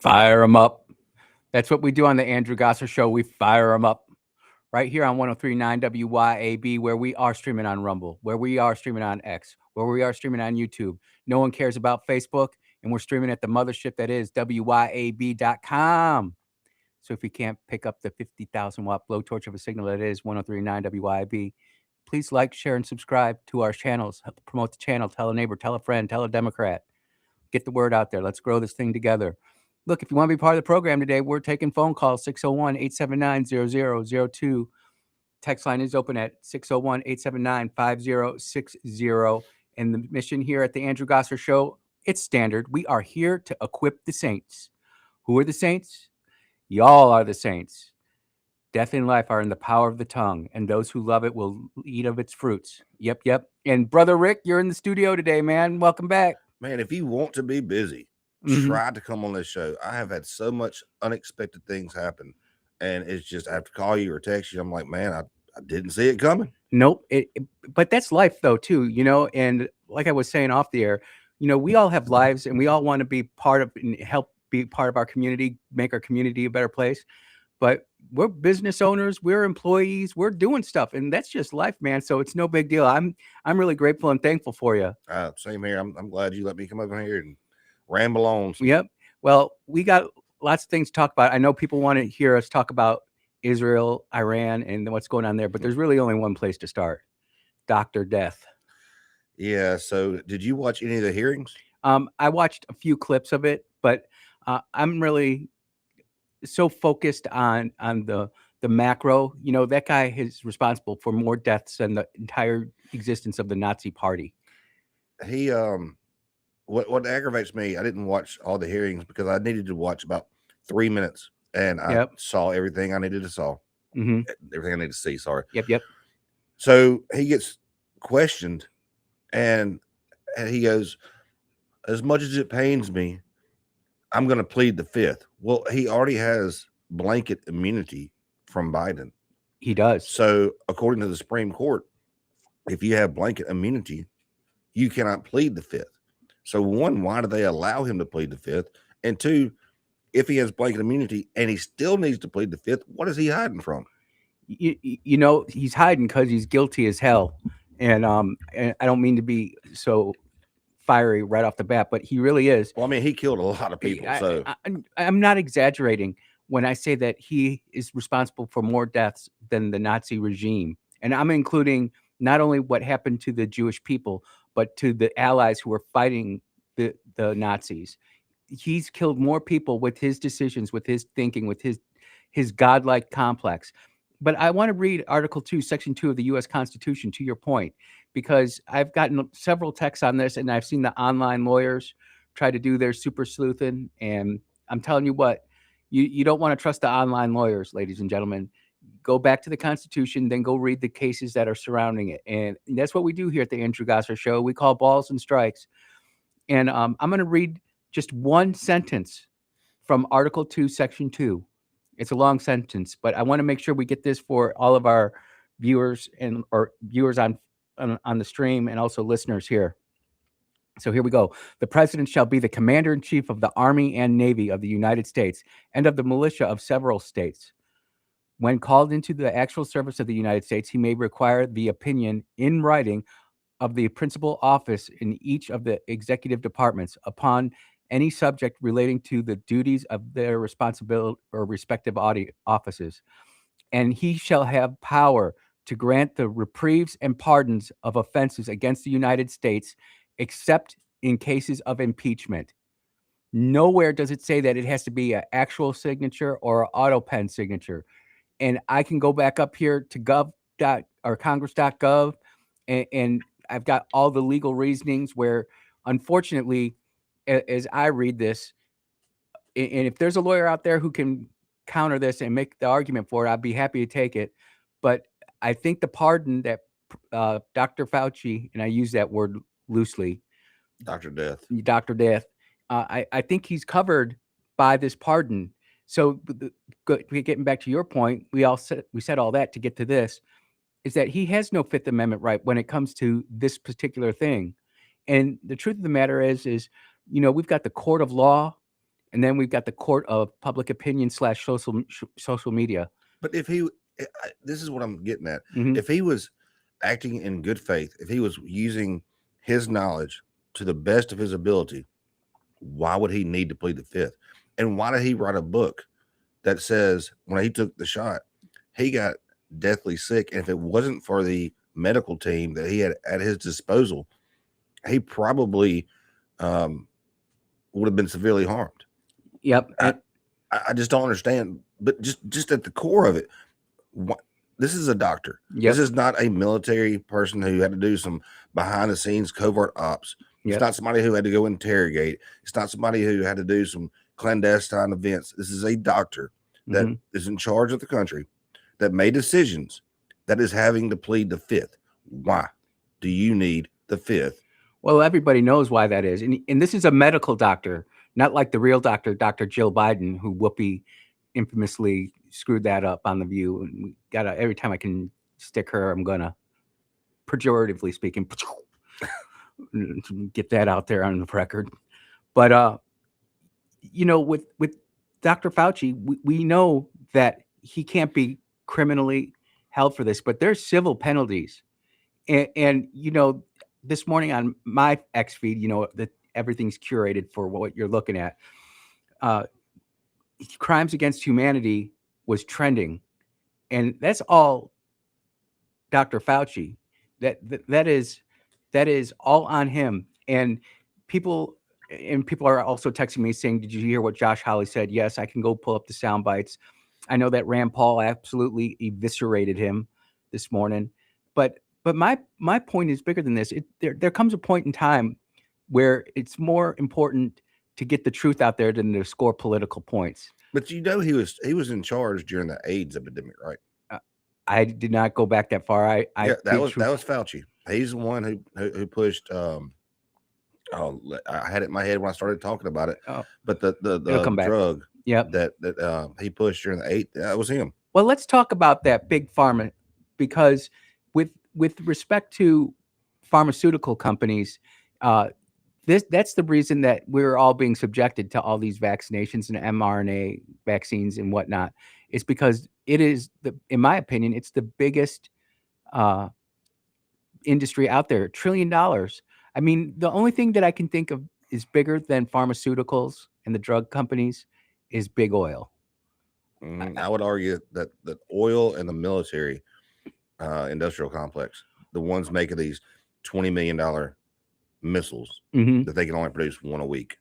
Fire them up. That's what we do on the Andrew Gosser Show. We fire them up right here on 103.9 WYAB, where we are streaming on Rumble, where we are streaming on X, where we are streaming on YouTube. No one cares about Facebook, and we're streaming at the mothership that is WYAB.com. So if you can't pick up the 50,000 watt blowtorch of a signal that is 103.9 WYAB, please like, share, and subscribe to our channels. Help promote the channel. Tell a neighbor, tell a friend, tell a Democrat. Get the word out there. Let's grow this thing together. Look, if you want to be part of the program today, we're taking phone calls 601-879-0002. Text line is open at 601-879-5060. And the mission here at the Andrew Gosser Show, it's standard. We are here to equip the saints. Who are the saints? Y'all are the saints. Death and life are in the power of the tongue, and those who love it will eat of its fruits. Yep. And Brother Rick, you're in the studio today, man. Welcome back. Man, if you want to be busy, try to come on this show. I have had so much unexpected things happen, and it's just I have to call you or text you. I'm like, man, I didn't see it coming. Nope. But that's life, though, too, and like I was saying off the air, we all have lives, and we all want to be part of and help be part of our community, make our community a better place. But we're business owners, we're employees, we're doing stuff, and that's just life, man. So it's no big deal. I'm really grateful and thankful for you. Same here. I'm glad you let me come over here and ramble on. Yep. Well, we got lots of things to talk about. I know people want to hear us talk about Israel, Iran, and what's going on there, but there's really only one place to start: Dr. Death. Yeah. So, did you watch any of the hearings? I watched a few clips of it, but I'm really so focused on the macro. That guy is responsible for more deaths than the entire existence of the Nazi Party. He what aggravates me, I didn't watch all the hearings because I needed to watch about 3 minutes, and I saw everything I needed to saw. Everything I needed to see. Sorry. Yep. So he gets questioned, and he goes, "As much as it pains me, I'm going to plead the fifth." Well, he already has blanket immunity from Biden. He does. So, according to the Supreme Court, if you have blanket immunity, you cannot plead the fifth. So, one, why do they allow him to plead the fifth? And two, if he has blanket immunity and he still needs to plead the fifth, what is he hiding from? He's hiding because he's guilty as hell. And I don't mean to be so fiery right off the bat, but he really is. Well, I mean, he killed a lot of people. So I'm not exaggerating when I say that he is responsible for more deaths than the Nazi regime. And I'm including not only what happened to the Jewish people, but to the allies who were fighting the Nazis. He's killed more people with his decisions, with his thinking, with his godlike complex. But I want to read Article 2, Section 2 of the U.S. Constitution, to your point, because I've gotten several texts on this, and I've seen the online lawyers try to do their super sleuthing. And I'm telling you what, you don't want to trust the online lawyers, ladies and gentlemen. Go back to the Constitution, then go read the cases that are surrounding it. And that's what we do here at the Andrew Gosser Show. We call balls and strikes. And I'm going to read just one sentence from Article 2, Section 2. It's a long sentence, but I want to make sure we get this for all of our viewers or viewers on the stream, and also listeners here. So here we go. The president shall be the commander-in-chief of the Army and Navy of the United States and of the militia of several states. When called into the actual service of the United States, he may require the opinion in writing of the principal office in each of the executive departments upon any subject relating to the duties of their responsibility or respective offices. And he shall have power to grant the reprieves and pardons of offenses against the United States, except in cases of impeachment. Nowhere does it say that it has to be an actual signature or an auto pen signature. And I can go back up here to congress.gov, and I've got all the legal reasonings where, unfortunately, as I read this, and if there's a lawyer out there who can counter this and make the argument for it, I'd be happy to take it. But I think the pardon that Dr. Fauci, and I use that word loosely, Dr. Death, I think he's covered by this pardon. So getting back to your point, we said all that to get to this, is that he has no Fifth Amendment right when it comes to this particular thing. And the truth of the matter is, we've got the court of law, And then we've got the court of public opinion / social media. But if he, this is what I'm getting at. Mhm. If he was acting in good faith, if he was using his knowledge to the best of his ability, why would he need to plead the fifth? And why did he write a book that says when he took the shot, he got deathly sick? And if it wasn't for the medical team that he had at his disposal, he probably would have been severely harmed. Yep. I just don't understand. But just at the core of it, this is a doctor. Yep. This is not a military person who had to do some behind the scenes covert ops. Yep. It's not somebody who had to go interrogate. It's not somebody who had to do some clandestine events. This is a doctor that is in charge of the country, that made decisions, that is having to plead the fifth. Why do you need the fifth? Well, everybody knows why that is. And this is a medical doctor, not like the real doctor, Dr. Jill Biden, who Whoopi infamously screwed that up on The View. And we gotta, every time I can stick her, I'm gonna, pejoratively speaking, get that out there on the record. But you know, with Dr. Fauci, we know that he can't be criminally held for this, but there's civil penalties. And you know, this morning on my X feed, you know, that everything's curated for what you're looking at. Crimes against humanity was trending, and that's all Dr. Fauci. That is all on him. And people are also texting me saying, "Did you hear what Josh Hawley said?" Yes, I can go pull up the sound bites. I know that Rand Paul absolutely eviscerated him this morning, but my point is bigger than this. There comes a point in time where it's more important to get the truth out there than to score political points. But you know, he was in charge during the AIDS epidemic, right? I did not go back that far. That was Fauci. He's the one who pushed. I had it in my head when I started talking about it. Oh, but the drug, that he pushed during the AIDS, that was him. Well, let's talk about that big pharma, because with respect to pharmaceutical companies, that's the reason that we're all being subjected to all these vaccinations and mRNA vaccines and whatnot. It's because it is, in my opinion, it's the biggest industry out there, $1 trillion. I mean, the only thing that I can think of is bigger than pharmaceuticals and the drug companies is big oil. I would argue that oil and the military industrial complex, the ones making these $20 million missiles that they can only produce one a week,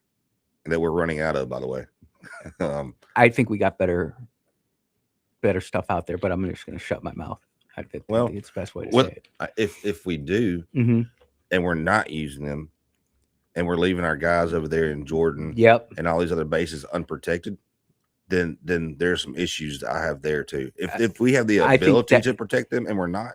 and that we're running out of, by the way. I think we got better stuff out there, but I'm just going to shut my mouth. I think it's the best way to say it. If we do, and we're not using them, and we're leaving our guys over there in Jordan, and all these other bases unprotected, then there's some issues that I have there too. If we have the ability to protect them and we're not,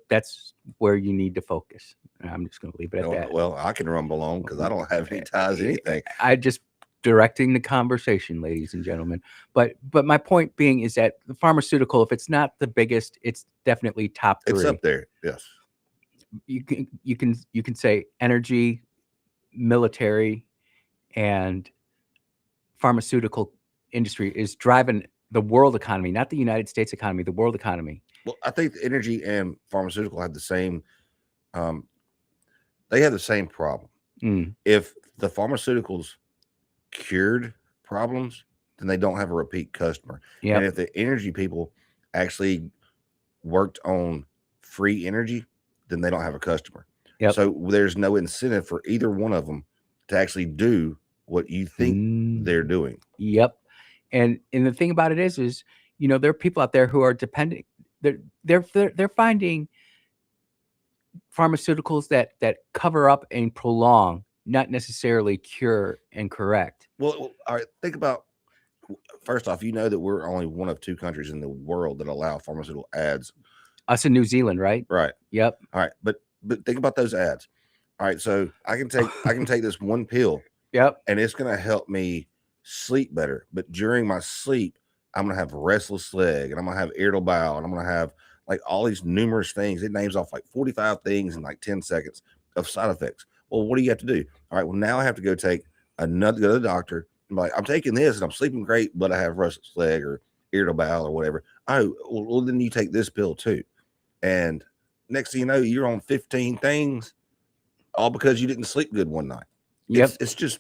that's where you need to focus. I'm just going to leave it at that. Well, I can rumble on because I don't have any ties to anything. I just directing the conversation, ladies and gentlemen. But my point being is that the pharmaceutical, if it's not the biggest, it's definitely top 3. It's up there. Yes. You can say energy, military, and pharmaceutical industry is driving the world economy, not the United States economy, the world economy. Well, I think the energy and pharmaceutical have the same. They have the same problem. If the pharmaceuticals cured problems, then they don't have a repeat customer. And if the energy people actually worked on free energy, then they don't have a customer. So there's no incentive for either one of them to actually do what you think they're doing. And the thing about it is, you know, there are people out there who are depending. They're finding pharmaceuticals that cover up and prolong, not necessarily cure and correct. Well, all right. Think about, first off, you know that we're only one of 2 countries in the world that allow pharmaceutical ads. Us in New Zealand, right? Right. Yep. All right, but think about those ads. All right, so I can take this one pill. And it's going to help me sleep better. But during my sleep, I'm going to have a restless leg, and I'm going to have irritable bowel, and I'm going to have like all these numerous things. It names off like 45 things in like 10 seconds of side effects. Well, what do you have to do? All right, well, now I have to go to the doctor, Like, I'm taking this and I'm sleeping great, but I have restless leg or irritable bowel or whatever. Oh, well, then you take this pill too. And next thing you know, you're on 15 things, all because you didn't sleep good one night. Yep. It's just,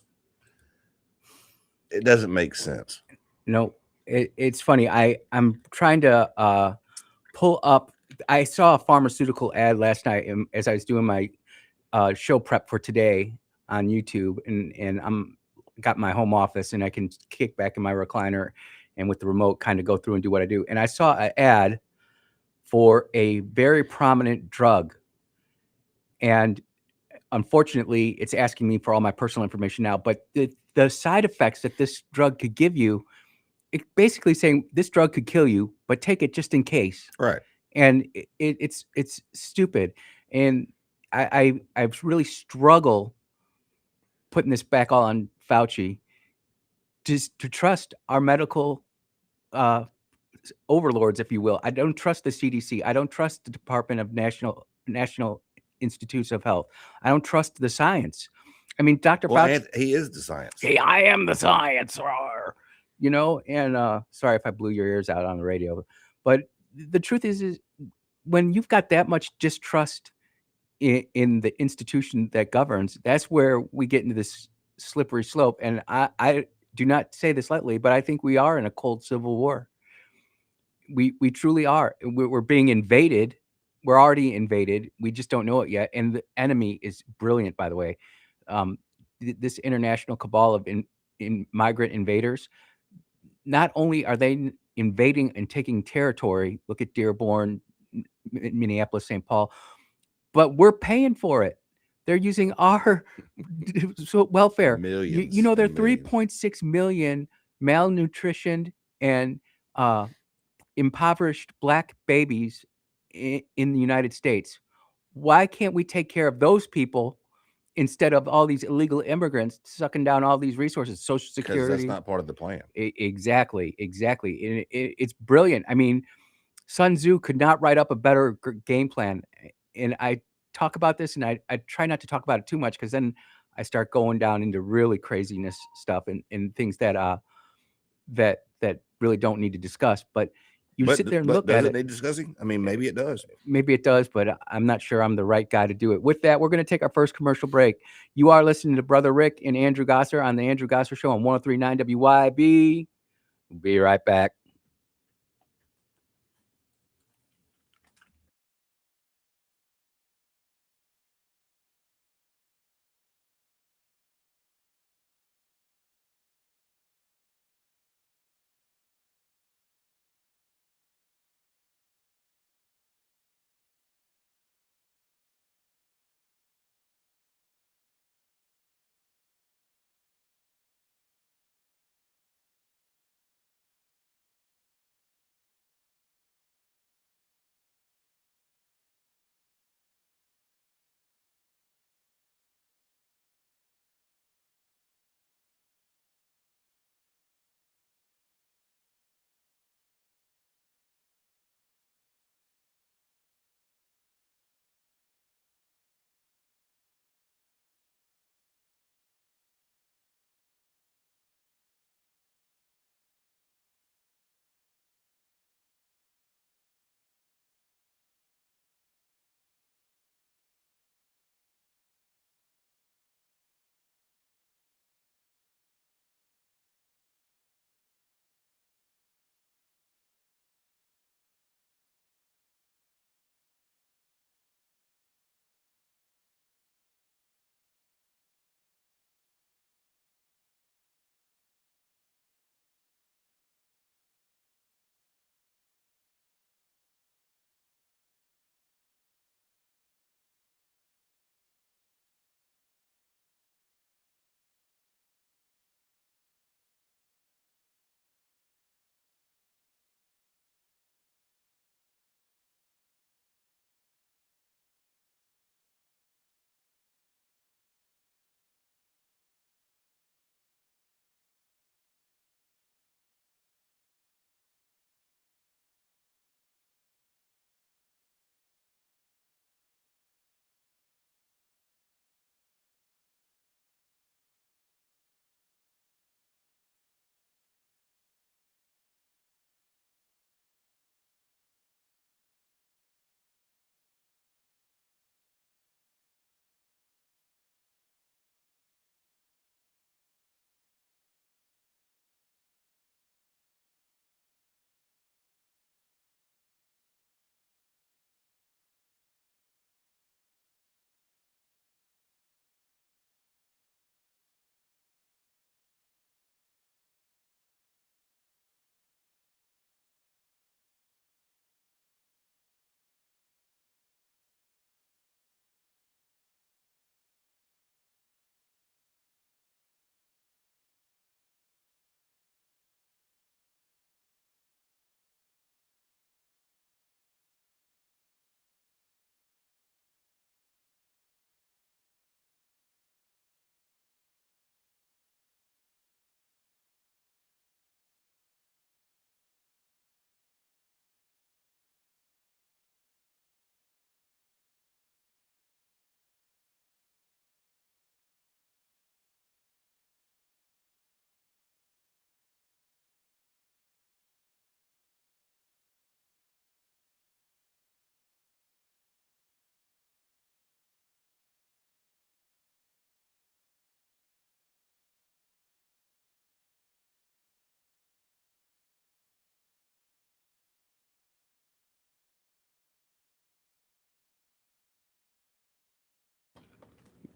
it doesn't make sense. No, it's funny. I'm trying to pull up. I saw a pharmaceutical ad last night as I was doing my show prep for today on YouTube, and I'm got my home office, and I can kick back in my recliner and with the remote kind of go through and do what I do. And I saw an ad for a very prominent drug, and unfortunately, it's asking me for all my personal information now. But the side effects that this drug could give you, it basically saying this drug could kill you, but take it just in case. Right. And it's stupid. And I really struggle putting this back all on Fauci just to trust our medical uh, overlords, if you will. I don't trust the CDC. I don't trust the Department of National Institutes of Health. I don't trust the science. I mean, Dr. Well, Fauci. and he is the science. Hey, I am the science, you know. And sorry if I blew your ears out on the radio, but the truth is when you've got that much distrust in the institution that governs, that's where we get into this slippery slope. And I do not say this lightly, but I think we are in a cold civil war. We truly are. We're being invaded. We're already invaded. We just don't know it yet. And the enemy is brilliant, by the way. This international cabal of in migrant invaders. Not only are they invading and taking territory. Look at Dearborn, Minneapolis, St. Paul. But we're paying for it. They're using our welfare. Millions. You know, there are and millions. 3.6 million malnutritioned and impoverished Black babies in the United States. Why can't we take care of those people instead of all these illegal immigrants sucking down all these resources, Social Because that's Security? not part of the plan. Exactly. And it's brilliant. I mean, Sun Tzu could not write up a better game plan. And I talk about this, and I try not to talk about it too much because then I start going down into really craziness stuff and things that that really don't need to discuss. But you sit there and look does at it it. need discussing? I mean, maybe it does. Maybe it does, but I'm not sure I'm the right guy to do it. With that, we're going to take our first commercial break. You are listening to Brother Rick and Andrew Gosser on the Andrew Gosser Show on 103.9 WYAB. We'll be right back.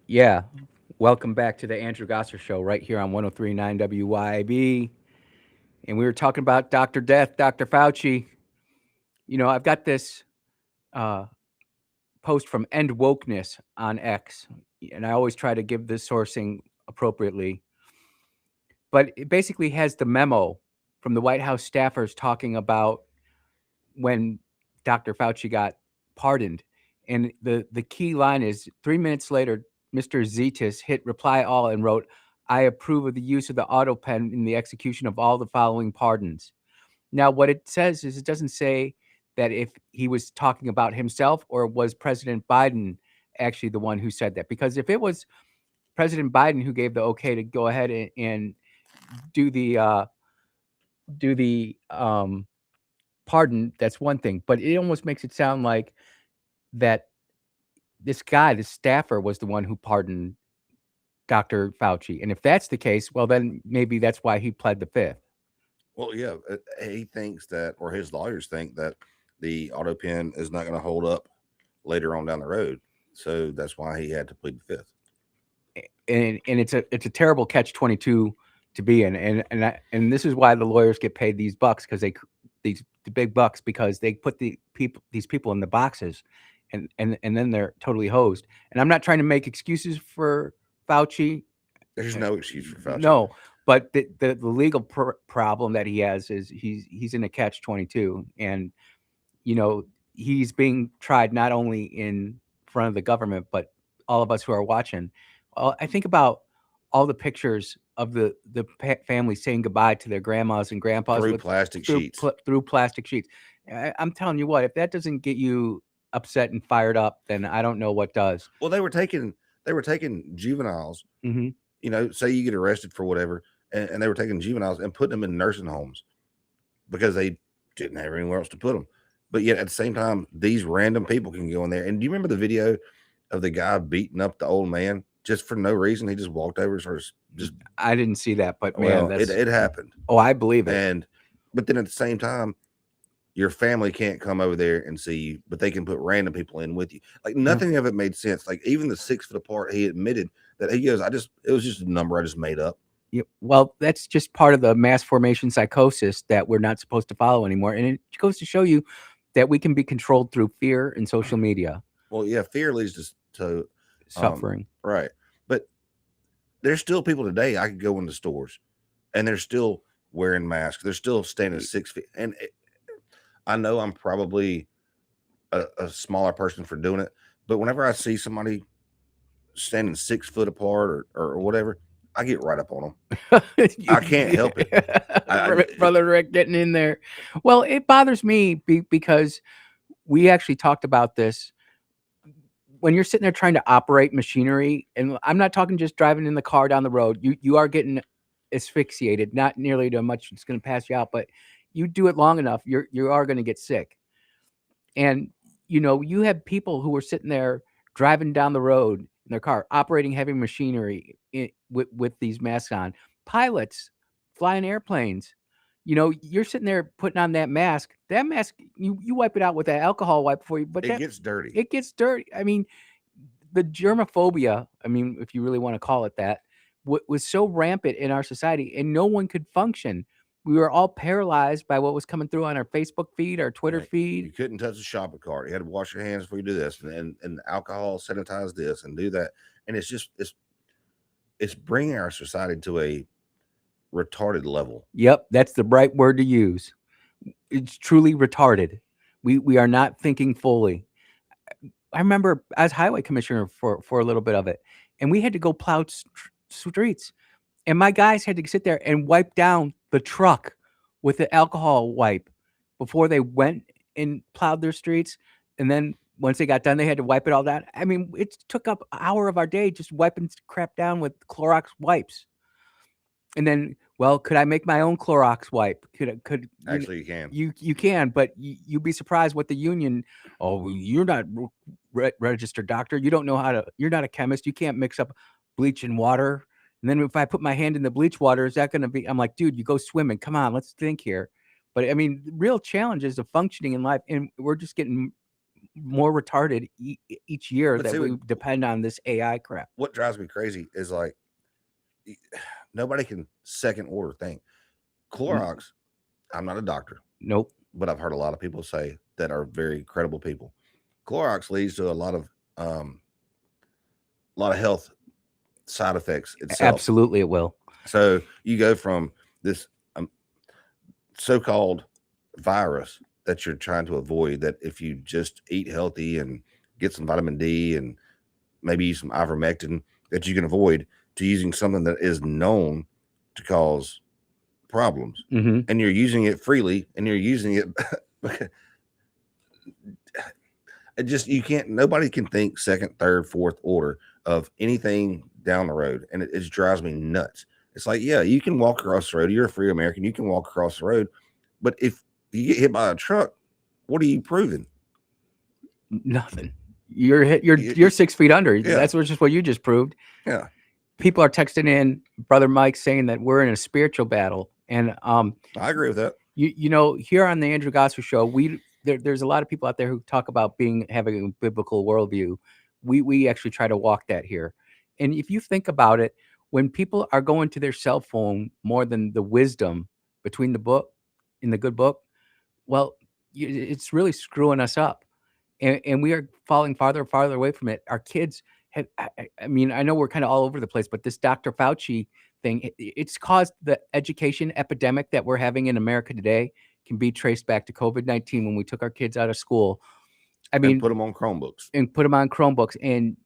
Yeah. Welcome back to the Andrew Gosser Show right here on 1039 WYAB. And we were talking about Dr. Death, Dr. Fauci. I've got this uh, post from End Wokeness on X, and I always try to give this sourcing appropriately. But it basically has the memo from the White House staffers talking about when Dr. Fauci got pardoned. And the key line is 3 minutes later, Mr. Zetas hit reply all and wrote, I approve of the use of the auto pen in the execution of all the following pardons. Now, what it says is it doesn't say that if he was talking about himself or was President Biden actually the one who said that. Because if it was President Biden who gave the okay to go ahead and do the pardon, that's one thing. But it almost makes it sound like that this guy, this staffer, was the one who pardoned Dr. Fauci. And if that's the case, well, then maybe that's why he pled the fifth. Well, yeah, he thinks that, or his lawyers think that the auto pen is not going to hold up later on down the road. So that's why he had to plead the fifth. And it's a terrible catch-22 to be in. And this is why the lawyers get paid these bucks, because the big bucks, because they put these people in the boxes, and then they're totally hosed. And I'm not trying to make excuses for Fauci. There's no excuse for Fauci. No, but the legal problem that he has is he's in a catch-22, and he's being tried not only in front of the government, but all of us who are watching. I think about all the pictures of the family saying goodbye to their grandmas and grandpas through plastic sheets. Through plastic sheets. I'm telling you what, if that doesn't get you upset and fired up, then I don't know what does. Well, they were taking juveniles. Mm-hmm. Say you get arrested for whatever, and they were taking juveniles and putting them in nursing homes because they didn't have anywhere else to put them. But yet at the same time, these random people can go in there. And do you remember the video of the guy beating up the old man just for no reason? He just walked over, I didn't see that, but well, man, it happened. Oh, I believe it. But then at the same time, your family can't come over there and see you, but they can put random people in with you. Like nothing of it made sense. Like even the 6 foot apart, he admitted that he goes, it was just a number I just made up. Yeah, well, that's just part of the mass formation psychosis that we're not supposed to follow anymore. And it goes to show you that we can be controlled through fear and social media. Well, yeah, fear leads to suffering. Right. But there's still people today, I could go into stores and they're still wearing masks. They're still standing 6 feet. And I know I'm probably a smaller person for doing it, but whenever I see somebody standing 6 foot apart or whatever, I get right up on them. I can't help it. Brother Rick getting in there. Well, it bothers me because we actually talked about this. When you're sitting there trying to operate machinery, and I'm not talking just driving in the car down the road, you are getting asphyxiated, not nearly to much it's going to pass you out, but you do it long enough, you are going to get sick. And you have people who are sitting there driving down the road in their car, operating heavy machinery with these masks on. Pilots flying airplanes. You're sitting there putting on that mask. That mask, you wipe it out with that alcohol wipe before you, but it gets dirty. It gets dirty. I mean, the germophobia, if you really want to call it that, was so rampant in our society, and no one could function. We were all paralyzed by what was coming through on our Facebook feed, our Twitter feed. You couldn't touch the shopping cart. You had to wash your hands before you do this, and alcohol, sanitize this, and do that. And it's bringing our society to a retarded level. Yep, that's the right word to use. It's truly retarded. We are not thinking fully. I remember I was highway commissioner for a little bit of it, and we had to go plow streets, and my guys had to sit there and wipe down the truck with the alcohol wipe before they went and plowed their streets. And then once they got done, they had to wipe it all down. It took up an hour of our day just wiping crap down with Clorox wipes. And then, well, could I make my own Clorox wipe? Actually, you can. You can, but you'd be surprised what the union. Oh, you're not registered doctor. You don't know how to. You're not a chemist. You can't mix up bleach and water. And then if I put my hand in the bleach water, is that going to be? I'm like, dude, you go swimming. Come on, let's think here. But real challenges of functioning in life, and we're just getting more retarded each year But that see, we depend on this AI crap. what drives me crazy is like nobody can second order think. Clorox, I'm not a doctor, Nope. but I've heard a lot of people say that are very credible people. Clorox leads to a lot of health side effects itself. Absolutely, it will. So you go from this so-called virus that you're trying to avoid, that if you just eat healthy and get some vitamin D and maybe use some ivermectin, that you can avoid, to using something that is known to cause problems. Mm-hmm. And you're using it freely, and you're using it you can't, nobody can think second, third, fourth order of anything down the road. And it just drives me nuts. It's like, yeah, you can walk across the road. You're a free American. You can walk across the road. But if you get hit by a truck, what are you proving? Nothing. You're 6 feet under. Yeah. That's just what you just proved. Yeah. People are texting in, Brother Mike, saying that we're in a spiritual battle. And I agree with that. You know, here on the Andrew Gosser Show, there's a lot of people out there who talk about having a biblical worldview. We actually try to walk that here. And if you think about it, when people are going to their cell phone more than the wisdom between the book in the good book, well, it's really screwing us up. And we are falling farther and farther away from it. Our kids have, I mean, I know we're kind of all over the place, but this Dr. Fauci thing, it's caused the education epidemic that we're having in America today can be traced back to COVID-19 when we took our kids out of school. I mean, and put them on Chromebooks and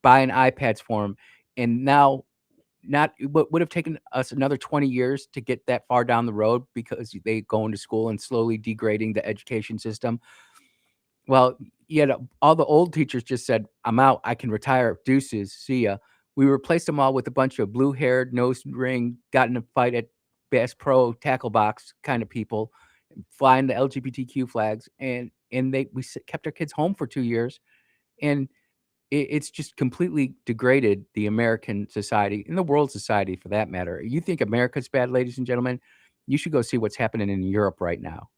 buying iPads for them. And now, not what would have taken us another 20 years to get that far down the road because they go into school and slowly degrading the education system. Well, yet all the old teachers just said, I'm out. I can retire. Deuces. See ya. We replaced them all with a bunch of blue-haired, nose ring, got in a fight at Bass Pro tackle box kind of people, flying the LGBTQ flags, and we kept our kids home for 2 years, and it's just completely degraded the American society and the world society for that matter. You think America's bad, ladies and gentlemen? You should go see what's happening in Europe right now.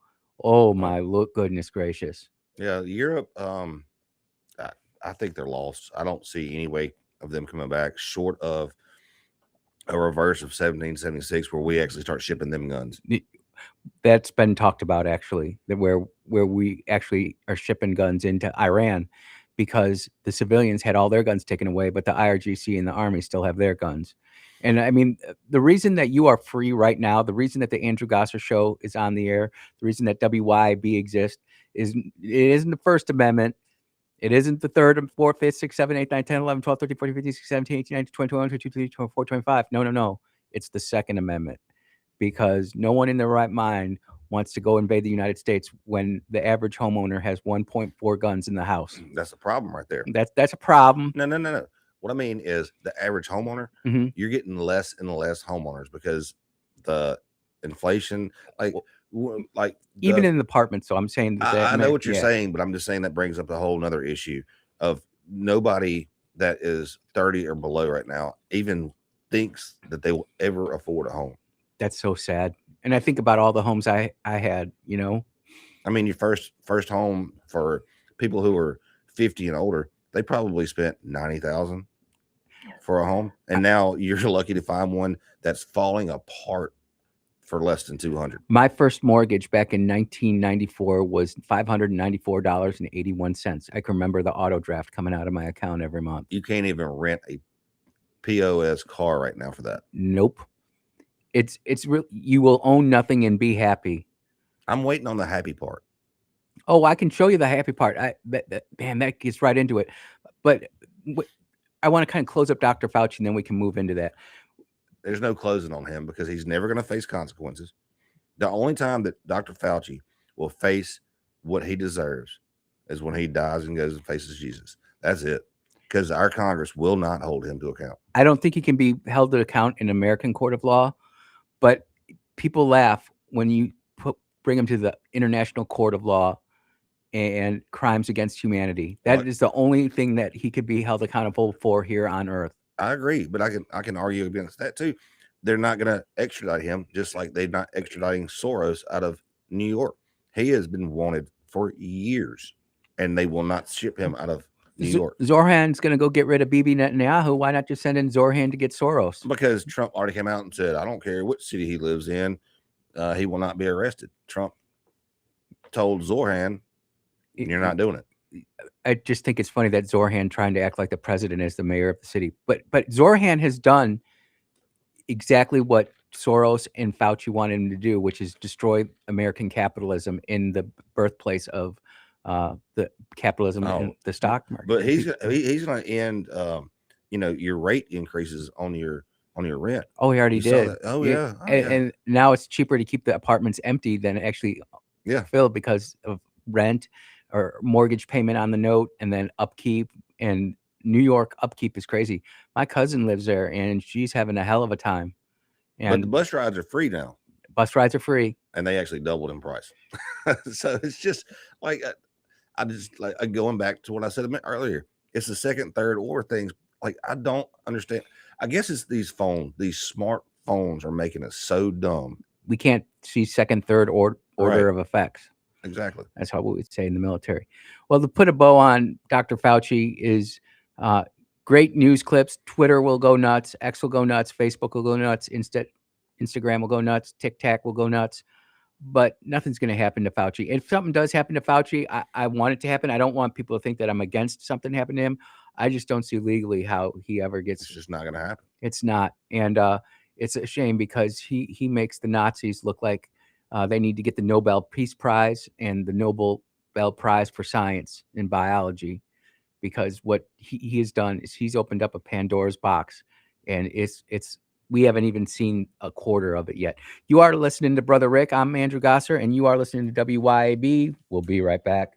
Oh my goodness gracious. Yeah, Europe, I think they're lost. I don't see any way of them coming back short of a reverse of 1776 where we actually start shipping them guns. That's been talked about, actually, that where we actually are shipping guns into Iran because the civilians had all their guns taken away, but the IRGC and the army still have their guns. And I mean, the reason that you are free right now, the reason that the Andrew Gosser Show is on the air, the reason that WYAB exists it isn't the First Amendment. It isn't the 3rd and 4th, 5th, 6th, 7th, 8th, 9th, 10th, 11th, 12th, 13th, 14th, 15th, 16th, 17th, 18th, 19th, 20th, 21st, 22nd, 23rd, 24th, 25th. No. It's the Second Amendment, because no one in their right mind wants to go invade the United States when the average homeowner has 1.4 guns in the house. That's a problem right there. That's a problem. No. What I mean is the average homeowner, you're getting less and less homeowners because the inflation, even in apartments. So I'm saying that I know what you're saying, but I'm just saying that brings up a whole nother issue of nobody that is 30 or below right now even thinks that they will ever afford a home. That's so sad. And I think about all the homes I had, you know. I mean, your first home for people who are 50 and older, they probably spent $90,000 for a home, and now you're lucky to find one that's falling apart for less than $200. My first mortgage back in 1994 was $594.81. I can remember the auto draft coming out of my account every month. You can't even rent a POS car right now for that. Nope. It's real. You will own nothing and be happy. I'm waiting on the happy part. Oh, I can show you the happy part. That gets right into it. But I want to kind of close up Dr. Fauci, and then we can move into that. There's no closing on him because he's never going to face consequences. The only time that Dr. Fauci will face what he deserves is when he dies and goes and faces Jesus. That's it. Because our Congress will not hold him to account. I don't think he can be held to account in American court of law, but people laugh when you bring him to the International Court of Law and crimes against humanity. That is the only thing that he could be held accountable for here on Earth. I agree, but I can argue against that too. They're not going to extradite him, just like they're not extraditing Soros out of New York. He has been wanted for years. and they will not ship him out of New York Zorhan's going to go get rid of Bibi Netanyahu. Why not just send in Zorhan to get Soros? because Trump already came out and said, I don't care what city he lives in, he will not be arrested. Trump told Zorhan, you're not doing it. I just think it's funny that Zorhan trying to act like the president is the mayor of the city. But Zorhan has done exactly what Soros and Fauci wanted him to do, which is destroy American capitalism in the birthplace of the capitalism and the stock market. But he's going to end, your rate increases on your rent. Oh, he already did. Oh yeah. And now it's cheaper to keep the apartments empty than actually filled because of rent or mortgage payment on the note, and then upkeep. And New York upkeep is crazy. My cousin lives there, and she's having a hell of a time. But And the bus rides are free now. Bus rides are free, and they actually doubled in price. So it's just like I just like going back to what I said earlier. It's the second, third order things. Like I don't understand. I guess it's these smartphones are making us so dumb. We can't see second, third order of effects. Exactly. That's how we would say in the military. Well, to put a bow on Dr. Fauci is great news clips. Twitter will go nuts. X will go nuts. Facebook will go nuts. Instagram will go nuts. TikTok will go nuts. But nothing's going to happen to Fauci. If something does happen to Fauci, I want it to happen. I don't want people to think that I'm against something happening to him. I just don't see legally how he ever gets. It's just not going to happen. It's not. And it's a shame because he makes the Nazis look like they need to get the Nobel Peace Prize and the Nobel Prize for Science and Biology, because what he has done is he's opened up a Pandora's box, and we haven't even seen a quarter of it yet. You are listening to Brother Rick. I'm Andrew Gosser, and you are listening to WYAB. We'll be right back.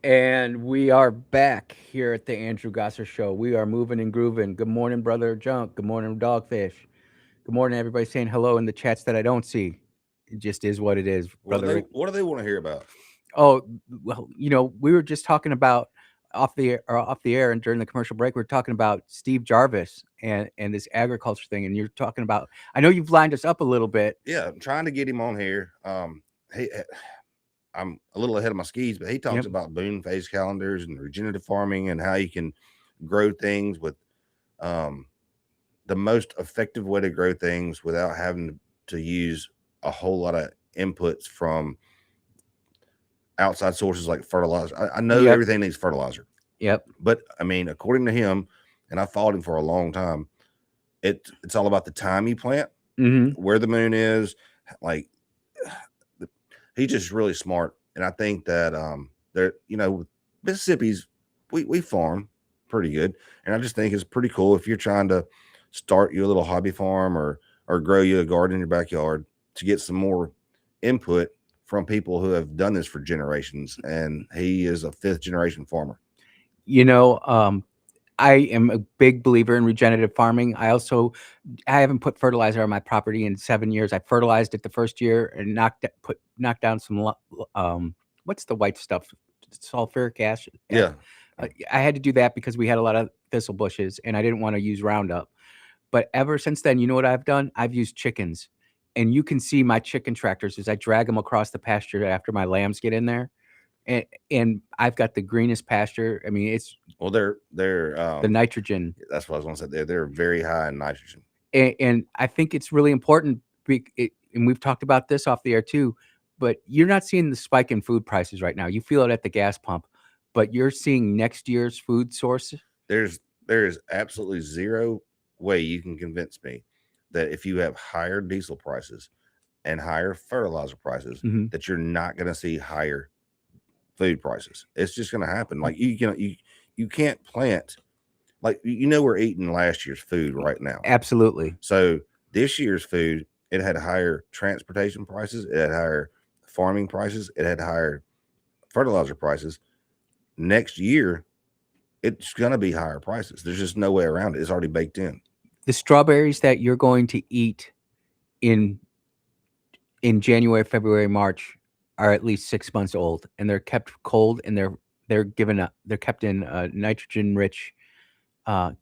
And we are back here at the Andrew Gosser Show. We are moving and grooving. Good morning, brother Junk. Good morning, Dogfish. Good morning, everybody saying hello in the chats that I don't see. It just is what it is, brother. What do they want to hear about? Oh, well, we were just talking about off the air and during the commercial break, we are talking about Steve Jarvis and this agriculture thing. And you're talking about, I know you've lined us up a little bit. Yeah, I'm trying to get him on here. He, I'm a little ahead of my skis, but he talks about boom phase calendars and regenerative farming and how you can grow things with the most effective way to grow things without having to use a whole lot of inputs from outside sources like fertilizer. I know everything needs fertilizer. Yep. But I mean, according to him, and I followed him for a long time, it's all about the time you plant, where the moon is. Like, he's just really smart. And I think that there, Mississippi's we farm pretty good. And I just think it's pretty cool if you're trying to start you a little hobby farm or grow you a garden in your backyard to get some more input from people who have done this for generations. And he is a 5th generation farmer. I am a big believer in regenerative farming. I haven't put fertilizer on my property in 7 years. I fertilized it the first year and knocked down some what's the white stuff? Sulfuric acid. Yeah. I had to do that because we had a lot of thistle bushes and I didn't want to use Roundup. But ever since then, you know what I've done? I've used chickens. And you can see my chicken tractors as I drag them across the pasture after my lambs get in there. And I've got the greenest pasture. I mean, it's they're the nitrogen. That's what I was going to say. They're very high in nitrogen, and I think it's really important. And we've talked about this off the air too. But you're not seeing the spike in food prices right now. You feel it at the gas pump, but you're seeing next year's food source. There is absolutely zero way you can convince me that if you have higher diesel prices and higher fertilizer prices, that you're not going to see higher food prices. It's just going to happen. Like you can't plant, like, we're eating last year's food right now. Absolutely. So this year's food, it had higher transportation prices, it had higher farming prices, it had higher fertilizer prices. Next year, it's going to be higher prices. There's just no way around it. It's already baked in. The strawberries that you're going to eat in January, February, March are at least 6 months old, and they're kept cold, and they're kept in a nitrogen rich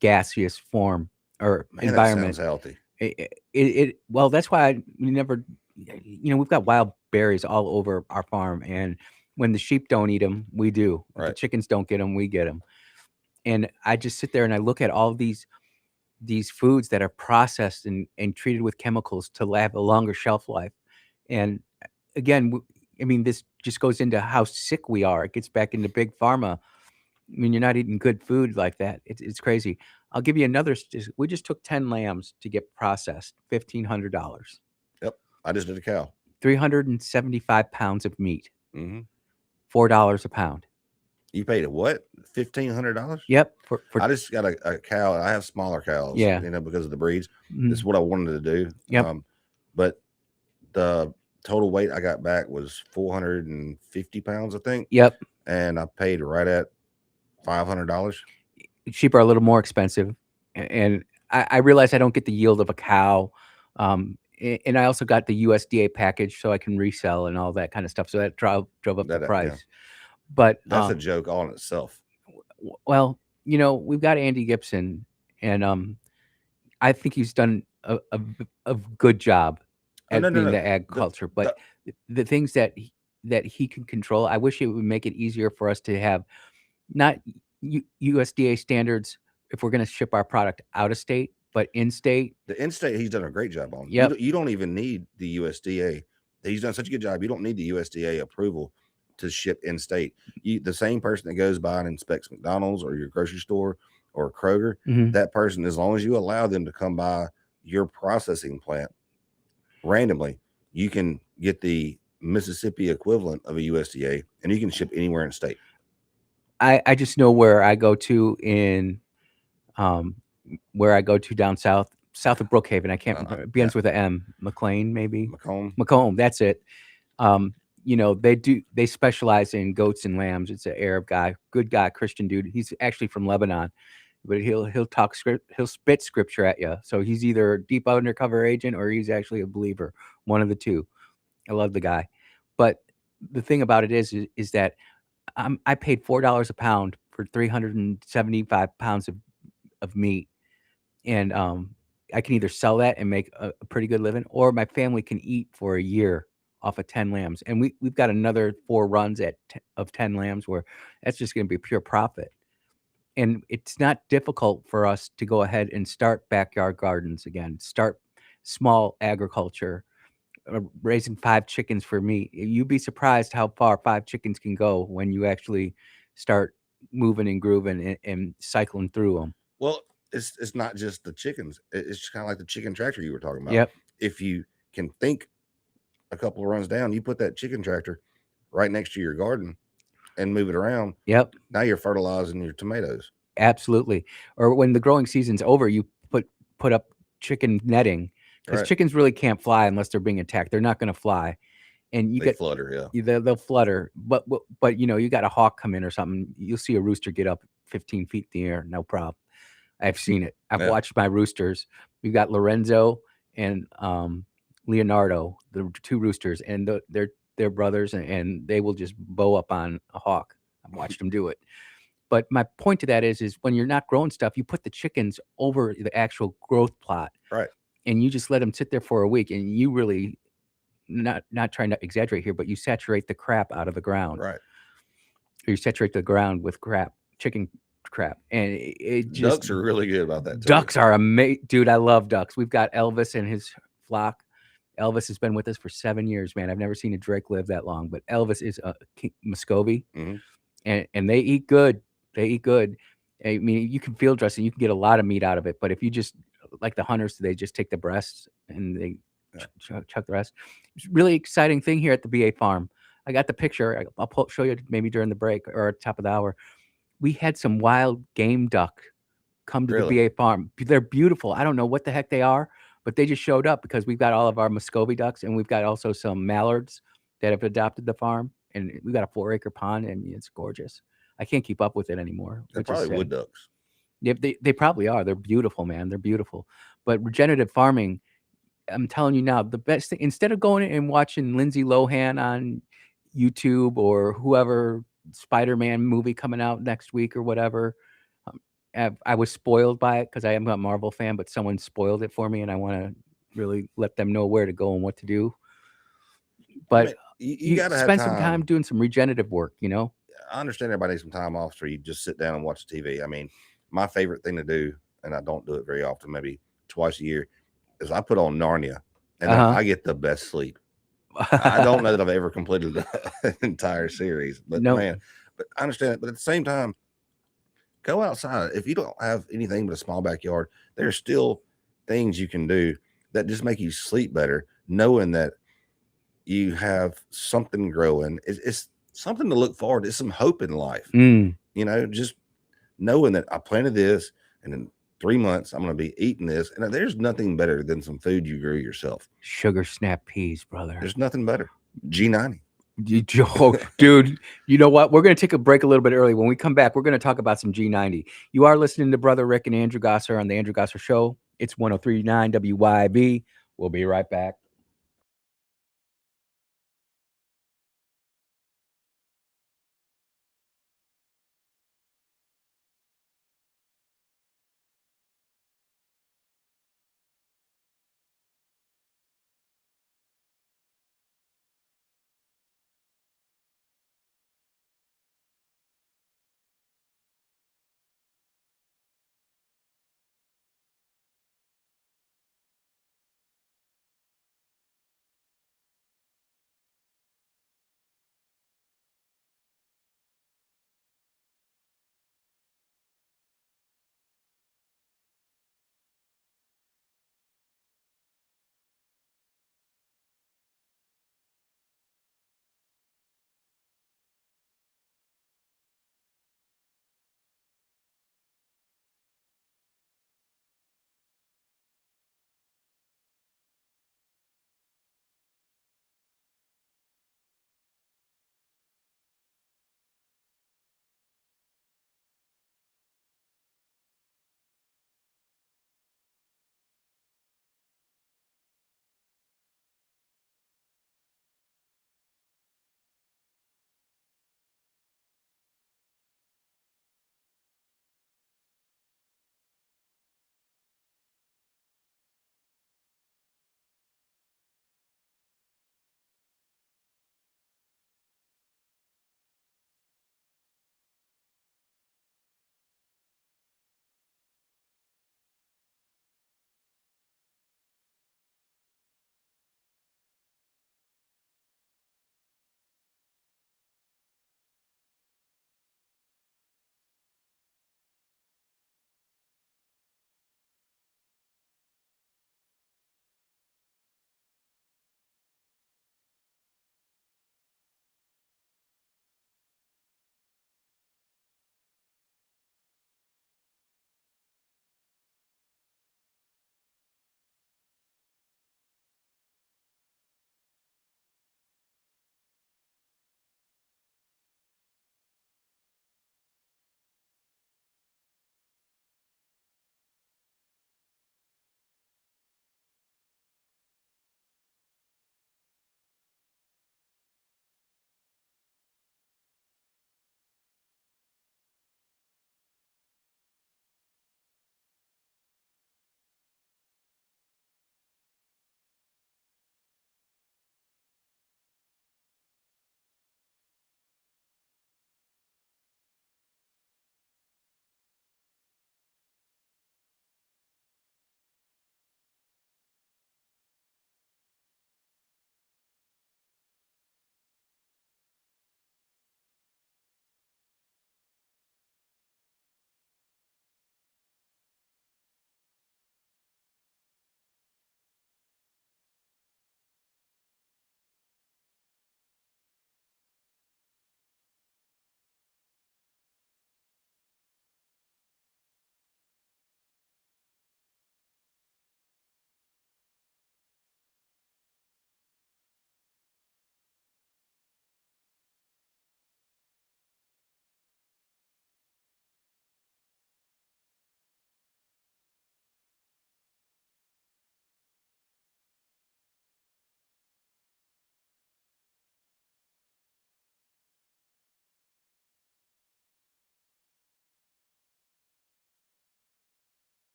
gaseous form or environment. That sounds healthy. Well, that's why we never, we've got wild berries all over our farm, and when the sheep don't eat them, we do. Right. The chickens don't get them, we get them. And I just sit there and I look at all these foods that are processed and treated with chemicals to have a longer shelf life. And again, I mean, this just goes into how sick we are. It gets back into big pharma. I mean, you're not eating good food like that. It's crazy. I'll give you another. We just took 10 lambs to get processed, $1,500. Yep. I just did a cow. 375 pounds of meat. $4 a pound. You paid what? $1,500? Yep. I just got a cow. I have smaller cows. Yeah. Because of the breeds. This is what I wanted to do. Yep. But the total weight I got back was 450 pounds, I think. Yep. And I paid right at $500. Sheep are a little more expensive, and I realize I don't get the yield of a cow. And I also got the USDA package, so I can resell and all that kind of stuff. So that drove up the price. Yeah. But that's a joke all in itself. Well, we've got Andy Gibson, and I think he's done a good job at being the agriculture. But the things that he can control, I wish it would make it easier for us to have not USDA standards if we're going to ship our product out of state, but in state. The in state, he's done a great job on. Yep. You don't even need the USDA. He's done such a good job. You don't need the USDA approval to ship in state. The same person that goes by and inspects McDonald's or your grocery store or Kroger, that person, as long as you allow them to come by your processing plant randomly, you can get the Mississippi equivalent of a USDA, and you can ship anywhere in state. I just know where I go to down south of Brookhaven. I can't remember. It begins with an M. McLean, maybe. Macomb. Macomb. That's it. they specialize in goats and lambs. It's an Arab guy, good guy, Christian dude. He's actually from Lebanon, but he'll talk script, he'll spit scripture at you. So he's either a deep undercover agent or he's actually a believer, one of the two. I love the guy. But the thing about it is that I paid $4 a pound for 375 pounds of meat, and I can either sell that and make a pretty good living, or my family can eat for a year off of 10 lambs. And we've got another 4 runs of 10 lambs where that's just going to be pure profit. And it's not difficult for us to go ahead and start backyard gardens again, start small agriculture, raising 5 chickens for meat. You'd be surprised how far 5 chickens can go when you actually start moving and grooving and cycling through them. Well, it's not just the chickens. It's kind of like the chicken tractor you were talking about. Yep. If you can think a couple of runs down, you put that chicken tractor right next to your garden and move it around. Yep. Now you're fertilizing your tomatoes. Absolutely. Or when the growing season's over, you put up chicken netting, because Right. chickens really can't fly unless they're being attacked. They're not going to fly, and They flutter, yeah. they'll flutter. But you got a hawk come in or something, you'll see a rooster get up 15 feet in the air, no problem. I've seen it. I've Yeah. watched my roosters. We've got Lorenzo and Leonardo, the 2 roosters, and they're brothers, and they will just bow up on a hawk. I've watched them do it. But my point to that is when you're not growing stuff, you put the chickens over the actual growth plot, Right. and you just let them sit there for a week, and you really, not trying to exaggerate here, but you saturate the crap out of the ground. Right. Or you saturate the ground with chicken crap, and it just, Ducks are really good about that too. ducks are amazing, dude. I love ducks. We've got Elvis and his flock. Elvis has been with us for 7 years, man. I've never seen a Drake live that long, but Elvis is a Muscovy, Mhm. and they eat good. They eat good. I mean, you can field dress and you can get a lot of meat out of it, but if you just, like the hunters, they just take the breasts and they chuck the rest. It's a really exciting thing here at the BA farm. I got the picture. I'll show you maybe during the break or at the top of the hour. We had some wild game duck come to Really? the BA farm. They're beautiful. I don't know what the heck they are, but they just showed up because we've got all of our Muscovy ducks, and we've got also some mallards that have adopted the farm, and we got a 4-acre pond, and it's gorgeous. I can't keep up with it anymore. They're which is probably sad. wood ducks. Yeah, they probably are. They're beautiful, man. They're beautiful. But regenerative farming, I'm telling you now, the best thing, instead of going and watching Lindsay Lohan on YouTube or whoever Spider-Man movie coming out next week or whatever, I was spoiled by it because I am a Marvel fan, but someone spoiled it for me, and I want to really let them know where to go and what to do. But I mean, you got to have spend some time doing some regenerative work, I understand everybody needs some time off so you just sit down and watch TV. I mean, my favorite thing to do, and I don't do it very often, maybe twice a year, is I put on Narnia, and then I get the best sleep. I don't know that I've ever completed an entire series, but man, but I understand it. But at the same time, go outside. If you don't have anything but a small backyard, there's still things you can do that just make you sleep better, knowing that you have something growing. It's something to look forward to. It's some hope in life. Just knowing that I planted this, and in 3 months I'm going to be eating this, and there's nothing better than some food you grew yourself. Sugar snap peas, brother. There's nothing better. G90. Dude, you know what? We're going to take a break a little bit early. When we come back, we're going to talk about some G90. You are listening to Brother Rick and Andrew Gosser on the Andrew Gosser Show. It's 103.9 WYAB. We'll be right back.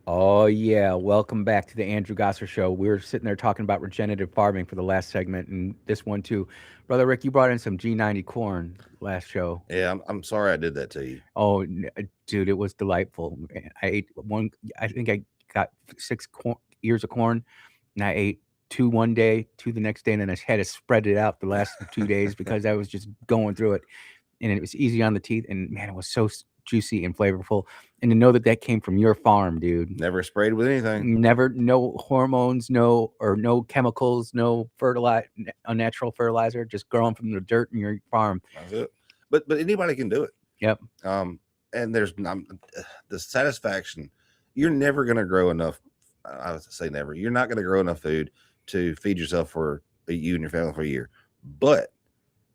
Oh yeah, welcome back to the Andrew Gosser Show. We were sitting there talking about regenerative farming for the last segment, and this one too. Brother Rick, you brought in some G90 corn last show. Yeah, I'm sorry I did that to you. Oh, dude, it was delightful. I ate one. I think I got 6 ears of corn, and I ate 2 one day, 2 the next day, and then I had to spread it out the last 2 days because I was just going through it, and it was easy on the teeth, and man, it was so juicy and flavorful. And to know that that came from your farm, dude. Never sprayed with anything. Never, no hormones, no chemicals, no unnatural fertilizer, just growing from the dirt in your farm. That's it. But anybody can do it. Yep. And there's the satisfaction. You're never going to grow enough. I would say never. You're not going to grow enough food to feed yourself for you and your family for a year. But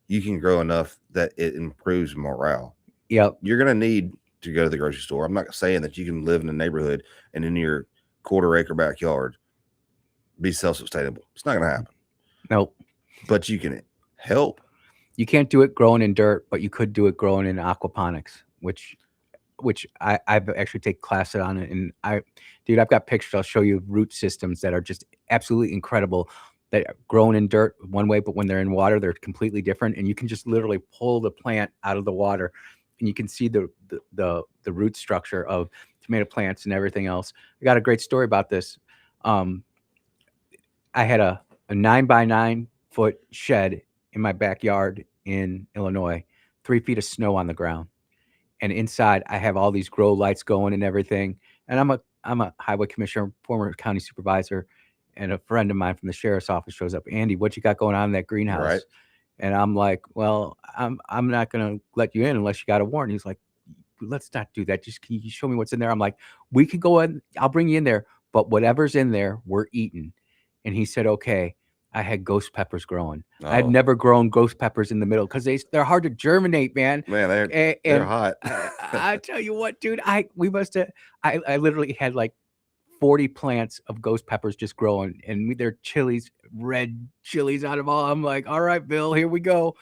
you can grow enough that it improves morale. Yep. You're going to need to go to the grocery store. I'm not saying that you can live in a neighborhood and in your quarter-acre backyard be self-sustainable. It's not going to happen. Nope. But you can help. You can't do it growing in dirt, but you could do it growing in aquaponics, which I've actually taken classes on it. And dude, I've got pictures. I'll show you root systems that are just absolutely incredible. That are grown in dirt one way, but when they're in water, they're completely different. And you can just literally pull the plant out of the water, and you can see the root structure of tomato plants and everything else. I got a great story about this. I had a 9-by-9-foot shed in my backyard in Illinois, 3 feet of snow on the ground. And inside I have all these grow lights going and everything. And I'm a highway commissioner, former county supervisor, and a friend of mine from the sheriff's office shows up. Andy, what you got going on in that greenhouse? Right. And I'm like, well, I'm not gonna let you in unless you got a warrant. He's like, let's not do that. Just can you show me what's in there? I'm like, we could go in, I'll bring you in there, but whatever's in there, we're eating. And he said, okay. I had ghost peppers growing. Oh. I'd never grown ghost peppers in the middle because they're hard to germinate, man. Man, they're hot. I tell you what, dude, I literally had like 40 plants of ghost peppers just growing, and they're chilies, red chilies out of all. I'm like, all right, Bill, here we go.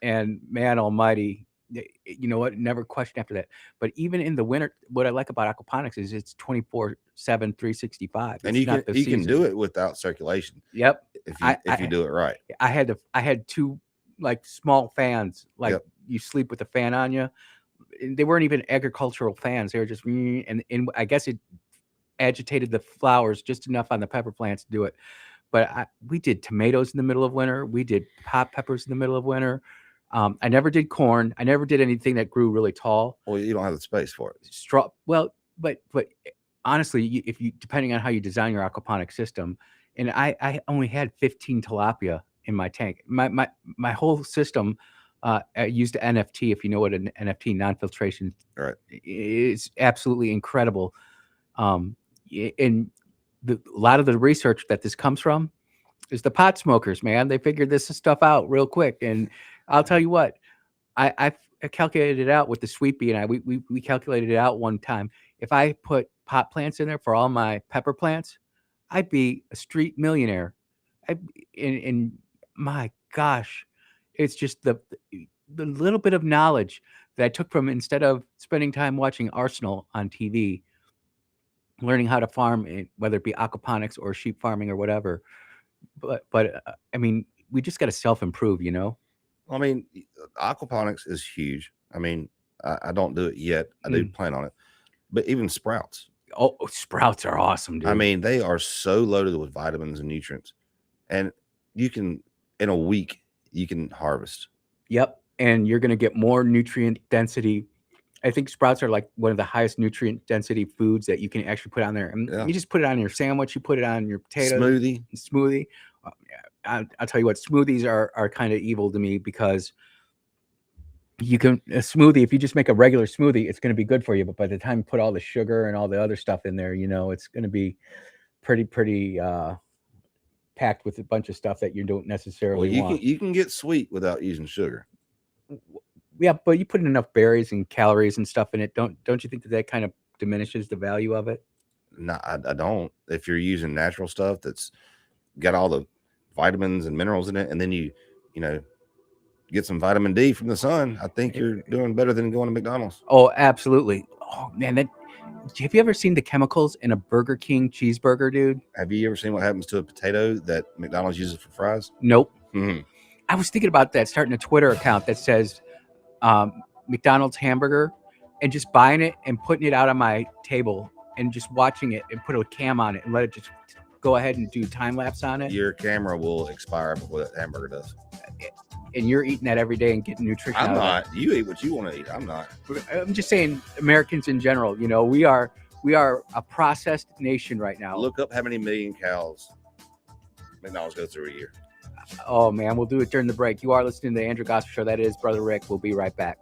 And man almighty, you know what? Never questioned after that. But even in the winter, what I like about aquaponics is it's 24/7, 365. And you can do it without circulation. Yep. If you do it right. I had 2 like small fans, like Yep. you sleep with a fan on you. They weren't even agricultural fans. They were just, and I guess it agitated the flowers just enough on the pepper plants to do it. But we did tomatoes in the middle of winter. We did hot peppers in the middle of winter. I never did corn. I never did anything that grew really tall. Well, you don't have the space for it. Straw. Well, but honestly, if you depending on how you design your aquaponic system, and I only had 15 tilapia in my tank. My whole system, I used NFT. If you know what an NFT, non-filtration, Right, is absolutely incredible. And a lot of the research that this comes from is the pot smokers, man. They figured this stuff out real quick. And I'll tell you what, I calculated it out with the Sweet Bee, and we calculated it out one time. If I put pot plants in there for all my pepper plants, I'd be a street millionaire. And my gosh, it's just the little bit of knowledge that I took from, instead of spending time watching Arsenal on TV, learning how to farm, whether it be aquaponics or sheep farming or whatever. But I mean, we just got to self-improve, you know? I mean, aquaponics is huge. I mean, I don't do it yet. I do plan on it. But even sprouts. Oh, sprouts are awesome, dude. I mean, they are so loaded with vitamins and nutrients. And you can, in a week, you can harvest. Yep. And you're going to get more nutrient density. I think sprouts are like one of the highest nutrient density foods that you can actually put on there. And you just put it on your sandwich, you put it on your potato smoothie. I'll tell you what, smoothies are kind of evil to me, because you can, a smoothie, if you just make a regular smoothie, it's going to be good for you. But by the time you put all the sugar and all the other stuff in there, you know, it's going to be pretty packed with a bunch of stuff that you don't necessarily want. You can get sweet without using sugar. Yeah, but you put in enough berries and calories and stuff in it. Don't you think that kind of diminishes the value of it? No, I don't. If you're using natural stuff that's got all the vitamins and minerals in it, and then you get some vitamin D from the sun, I think you're doing better than going to McDonald's. Oh, absolutely. Oh man, Have you ever seen the chemicals in a Burger King cheeseburger, dude? Have you ever seen what happens to a potato that McDonald's uses for fries? Nope. Mm-hmm. I was thinking about that, starting a Twitter account that says McDonald's hamburger, and just buying it and putting it out on my table and just watching it and put a cam on it and let it just go ahead and do time lapse on it. Your camera will expire before that hamburger does. And you're eating that every day and getting nutrition. I'm out not. Of You eat what you want to eat. I'm not. it. I'm just saying, Americans in general. You know, we are a processed nation right now. Look up how many million cows McDonald's goes through a year. Oh man, we'll do it during the break. You are listening to the Andrew Gospel Show. That is Brother Rick. We'll be right back.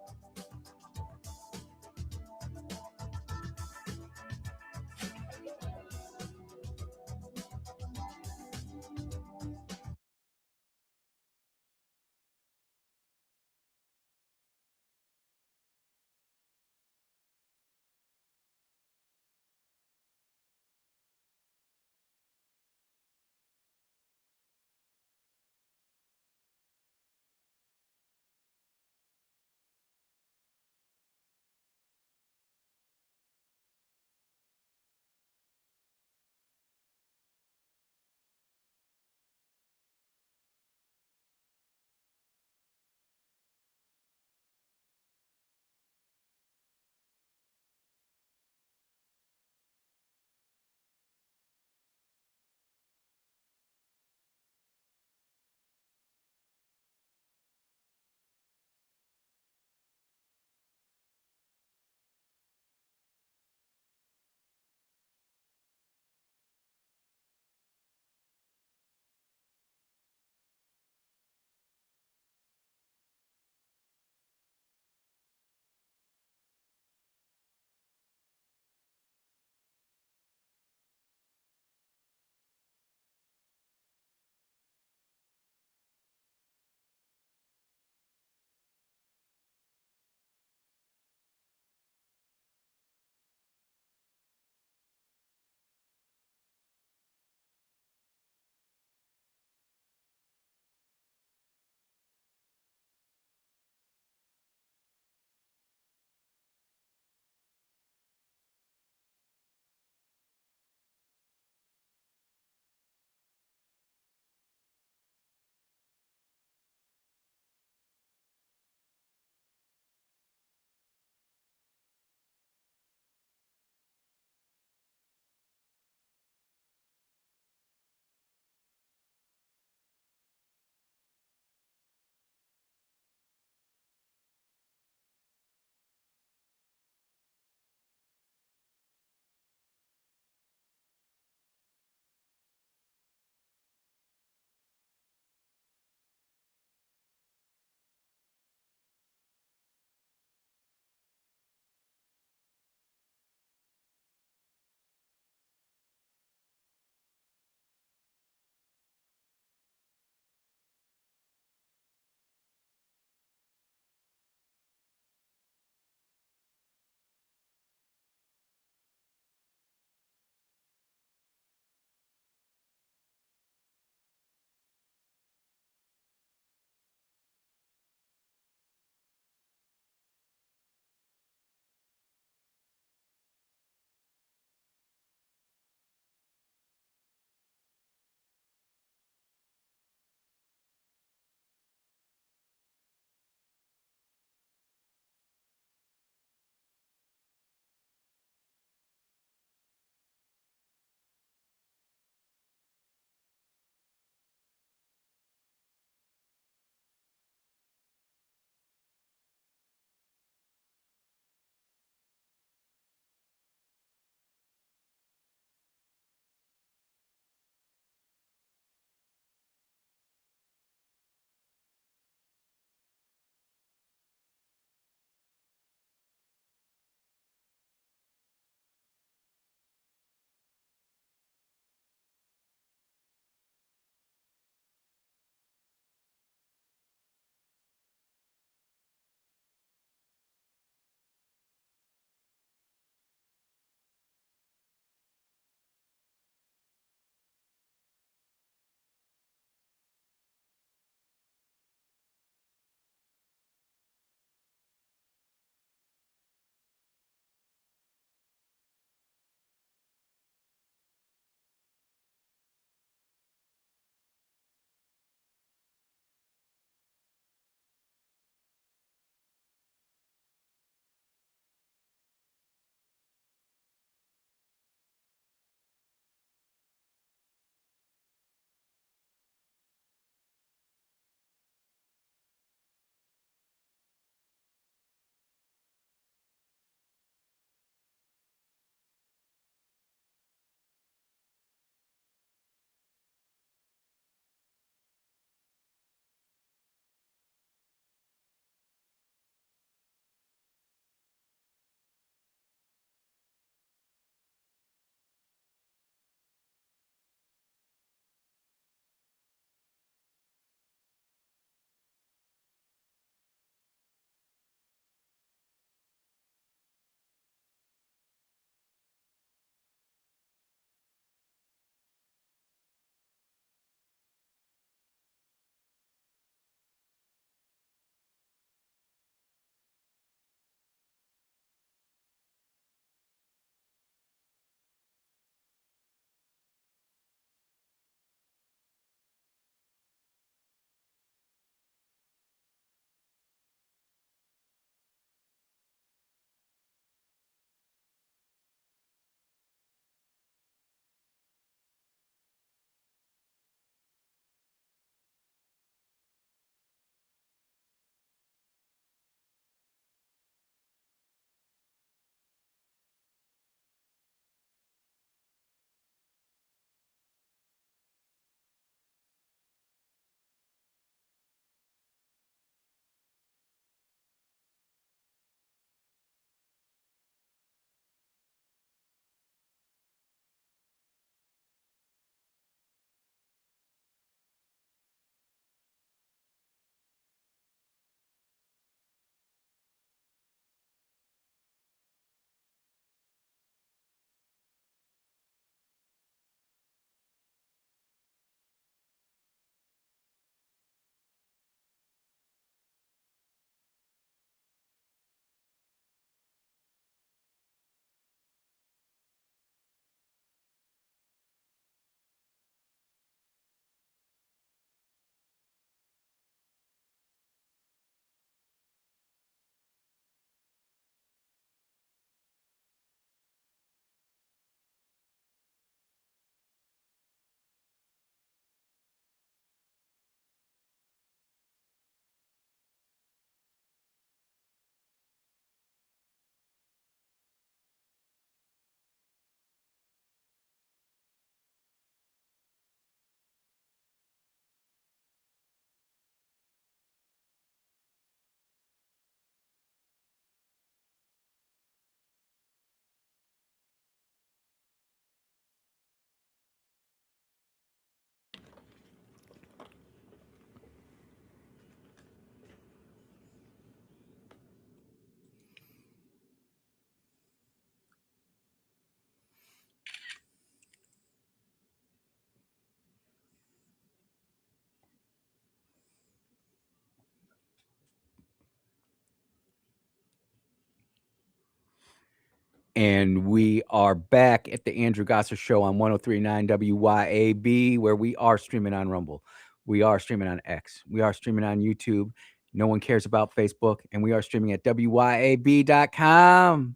And we are back at the Andrew Gosser Show on 1039 WYAB, where we are streaming on Rumble. We are streaming on X. We are streaming on YouTube. No one cares about Facebook. And we are streaming at WYAB.com.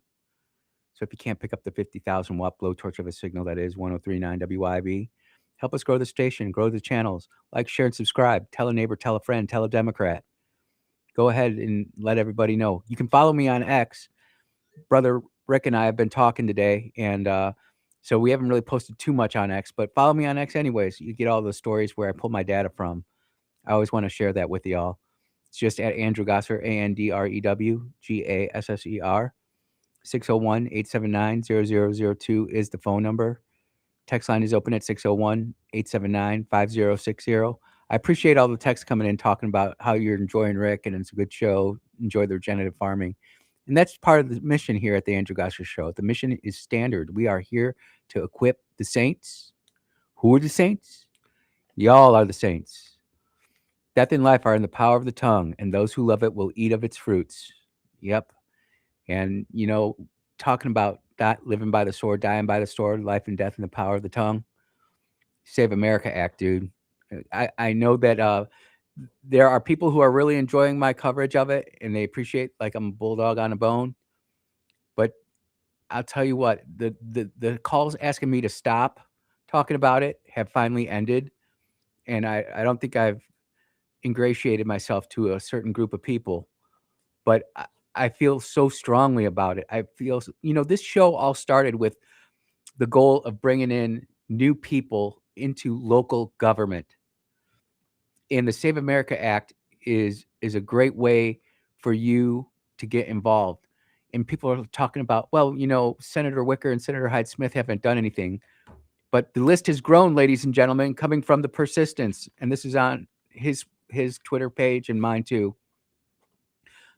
So if you can't pick up the 50,000 watt blowtorch of a signal that is 1039 WYAB, help us grow the station, grow the channels. Like, share, and subscribe. Tell a neighbor, tell a friend, tell a Democrat. Go ahead and let everybody know. You can follow me on X. Brother Rick and I have been talking today, and so we haven't really posted too much on X, but follow me on X anyways. You get all the stories where I pull my data from. I always want to share that with y'all. It's just at Andrew Gosser, AndrewGasser. 601-879-0002 is the phone number. Text line is open at 601-879-5060. I appreciate all the texts coming in talking about how you're enjoying Rick and it's a good show. Enjoy the regenerative farming. And that's part of the mission here at the Andrew Gosser Show. The mission is standard. We are here to equip the saints. Who are the saints? Y'all are the saints. Death and life are in the power of the tongue, and those who love it will eat of its fruits. Yep. And, talking about living by the sword, dying by the sword, life and death in the power of the tongue. Save America Act, dude. I know that there are people who are really enjoying my coverage of it, and they appreciate like I'm a bulldog on a bone. But I'll tell you what, the calls asking me to stop talking about it have finally ended. And I don't think I've ingratiated myself to a certain group of people, but I feel so strongly about it. I feel, this show all started with the goal of bringing in new people into local government. And the Save America Act is a great way for you to get involved. And people are talking about, well, Senator Wicker and Senator Hyde Smith haven't done anything. But the list has grown, ladies and gentlemen, coming from the persistence. And this is on his Twitter page and mine too.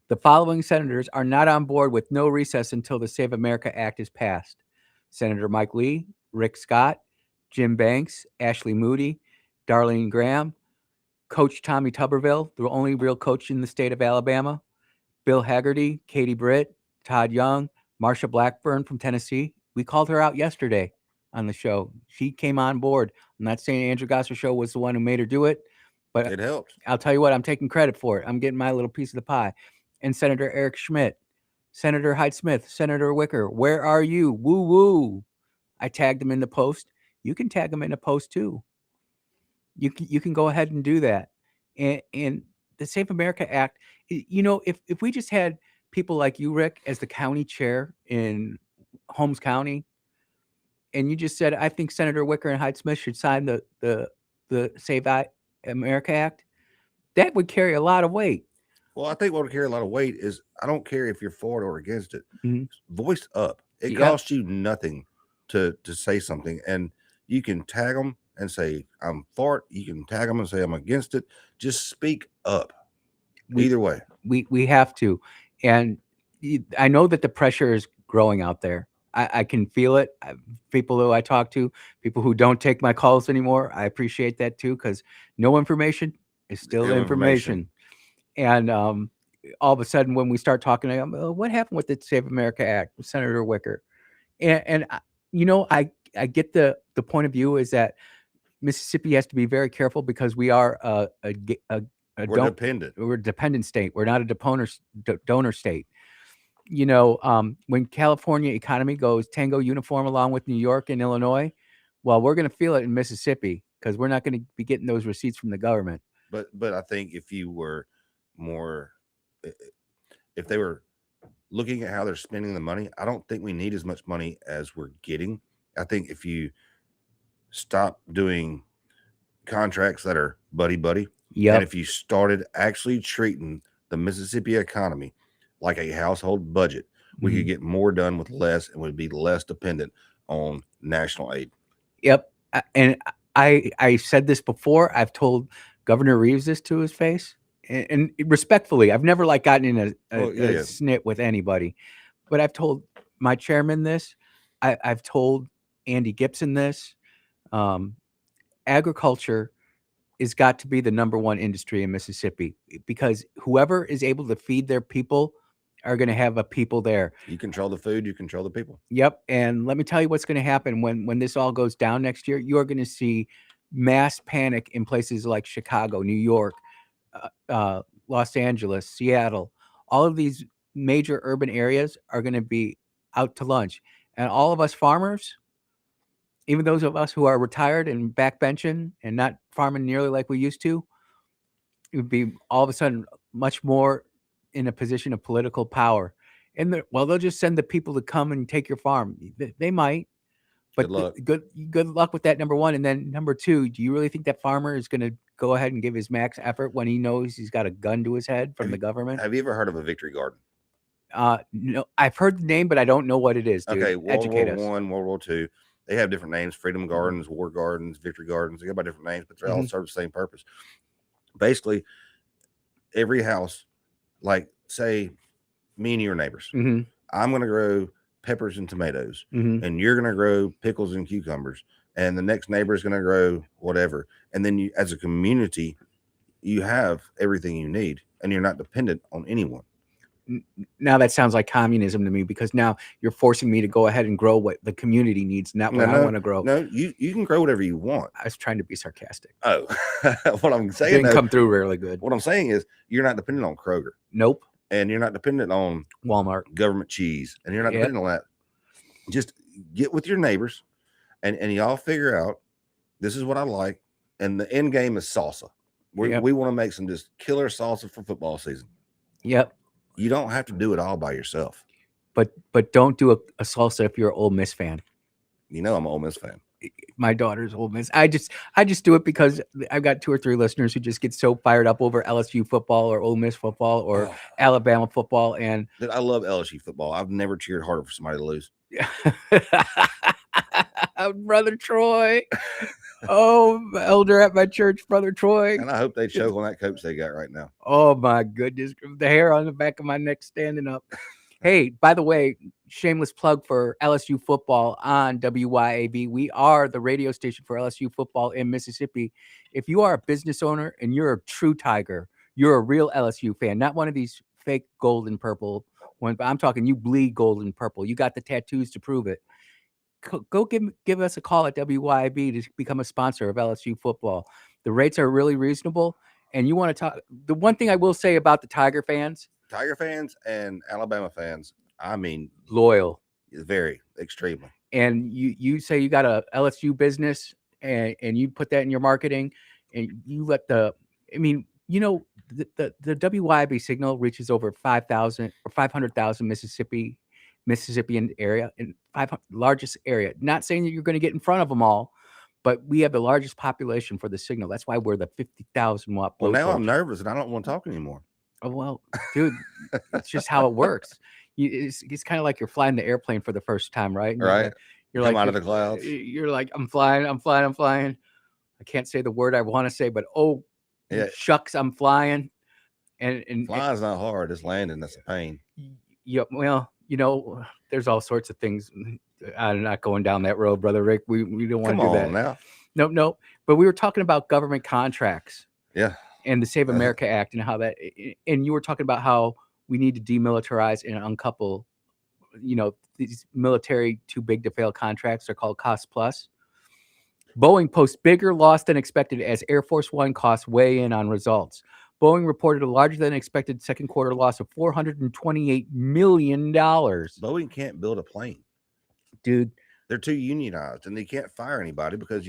The following senators are not on board with no recess until the Save America Act is passed: Senator Mike Lee, Rick Scott, Jim Banks, Ashley Moody, Darlene Graham, Coach Tommy Tuberville, the only real coach in the state of Alabama, Bill Haggerty, Katie Britt, Todd Young, Marsha Blackburn from Tennessee. We called her out yesterday on the show. She came on board. I'm not saying Andrew Gosser Show was the one who made her do it, but It helped. I'll tell you what, I'm taking credit for it. I'm getting my little piece of the pie. And Senator Eric Schmidt, Senator Hyde Smith, Senator Wicker, where are you? Woo woo. I tagged them in the post. You can tag them in the post too. You can go ahead and do that. And the Save America Act, if we just had people like you, Rick, as the county chair in Holmes County, and you just said, I think Senator Wicker and Hyde Smith should sign the Save America Act, that would carry a lot of weight. Well, I think what would carry a lot of weight is I don't care if you're for it or against it. Mm-hmm. Voice up. It costs you nothing to say something, and you can tag them and say I'm for it. You can tag them and say I'm against it. Just speak up. Either way, we have to, and I know that the pressure is growing out there. I can feel it. People who I talk to, people who don't take my calls anymore, I appreciate that too, because no information is still information. And all of a sudden, when we start talking, what happened with the Save America Act with Senator Wicker? And I get the point of view is that Mississippi has to be very careful because we are we're dependent. We're a dependent state. We're not a donor state. When California economy goes tango uniform along with New York and Illinois, well, we're going to feel it in Mississippi because we're not going to be getting those receipts from the government. But I think if you were if they were looking at how they're spending the money, I don't think we need as much money as we're getting. I think if you stop doing contracts that are buddy, and if you started actually treating the Mississippi economy like a household budget, we could get more done with less and would be less dependent on national aid. Yep. And I said this before. I've told Governor Reeves this to his face. And respectfully, I've never gotten in a snit with anybody, but I've told my chairman this. I've told Andy Gibson this. Agriculture has got to be the number one industry in Mississippi because whoever is able to feed their people are going to have a people there. You control the food, you control the people. Yep. And let me tell you what's going to happen when this all goes down next year. You are going to see mass panic in places like Chicago, New York, Los Angeles, Seattle. All of these major urban areas are going to be out to lunch. And all of us farmers, even those of us who are retired and backbenching and not farming nearly like we used to, it would be all of a sudden much more in a position of political power. And they'll just send the people to come and take your farm. They might, but Good luck. Good luck with that. Number one, and then number two, do you really think that farmer is going to go ahead and give his max effort when he knows he's got a gun to his head from the government? Have you ever heard of a victory garden? No, I've heard the name, but I don't know what it is. Dude. Okay, Educate us. World War I, World War II. They have different names: Freedom Gardens, War Gardens, Victory Gardens. They go by different names, but they all serve the same purpose. Basically, every house, like say, me and your neighbors, I'm going to grow peppers and tomatoes, and you're going to grow pickles and cucumbers, and the next neighbor is going to grow whatever. And then you, as a community, you have everything you need, and you're not dependent on anyone. Now that sounds like communism to me, because now you're forcing me to go ahead and grow what the community needs, not what I want to grow. No, you can grow whatever you want. I was trying to be sarcastic. Oh, what I'm saying didn't come through really good. What I'm saying is you're not dependent on Kroger. Nope. And you're not dependent on Walmart, government cheese, and you're not dependent on that. Just get with your neighbors, and y'all figure out this is what I like, and the end game is salsa. We want to make some just killer salsa for football season. Yep. You don't have to do it all by yourself. But don't do a salsa if you're an Ole Miss fan. You know I'm an Ole Miss fan. My daughter's Ole Miss. I just do it because I've got 2 or 3 listeners who just get so fired up over LSU football or Ole Miss football or Alabama football. And I love LSU football. I've never cheered harder for somebody to lose. Brother Troy. Oh, elder at my church, Brother Troy. And I hope they choke on that coach they got right now. Oh my goodness. The hair on the back of my neck standing up. Hey, by the way, shameless plug for LSU football on WYAB. We are the radio station for LSU football in Mississippi. If you are a business owner and you're a true Tiger, you're a real LSU fan, not one of these fake gold and purple ones, but I'm talking you bleed gold and purple. You got the tattoos to prove it. Go give us a call at WYB to become a sponsor of LSU football. The rates are really reasonable. And you want to talk. The one thing I will say about the Tiger fans and Alabama fans, I mean, loyal, very extremely. And you say you got a LSU business and you put that in your marketing, and you let the WYB signal reaches over 5,000 or 500,000 Mississippian area, and largest area. Not saying that you're going to get in front of them all, but we have the largest population for the signal. That's why we're the 50,000 watt. Well, now I'm nervous and I don't want to talk anymore. Oh, well, dude, it's just how it works. It's kind of like you're flying the airplane for the first time, right? And right. You're like out of the clouds. You're like, I'm flying. I can't say the word I want to say, but shucks, I'm flying. And flying's not hard. It's landing that's a pain. Yeah, well, there's all sorts of things. I'm not going down that road, Brother Rick. We don't want to do that now. No. But we were talking about government contracts. Yeah. And the Save America Act and how that, and you were talking about how we need to demilitarize and uncouple, these military too big to fail contracts are called cost plus. Million posts bigger loss than expected as Air Force One costs weigh in on results. Boeing reported a larger than expected second quarter loss of $428 million. Boeing can't build a plane. Dude. They're too unionized and they can't fire anybody because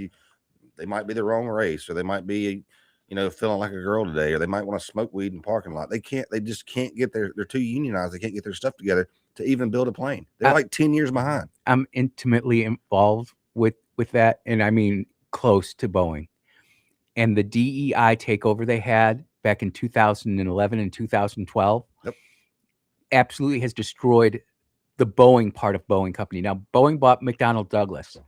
they might be the wrong race, or they might be, feeling like a girl today, or they might want to smoke weed in the parking lot. They just can't get they're too unionized. They can't get their stuff together to even build a plane. They're like 10 years behind. I'm intimately involved with that. And I mean, close to Boeing. And the DEI takeover they had back in 2011 and 2012 absolutely has destroyed the Boeing part of Boeing Company. Now, Boeing bought McDonnell Douglas,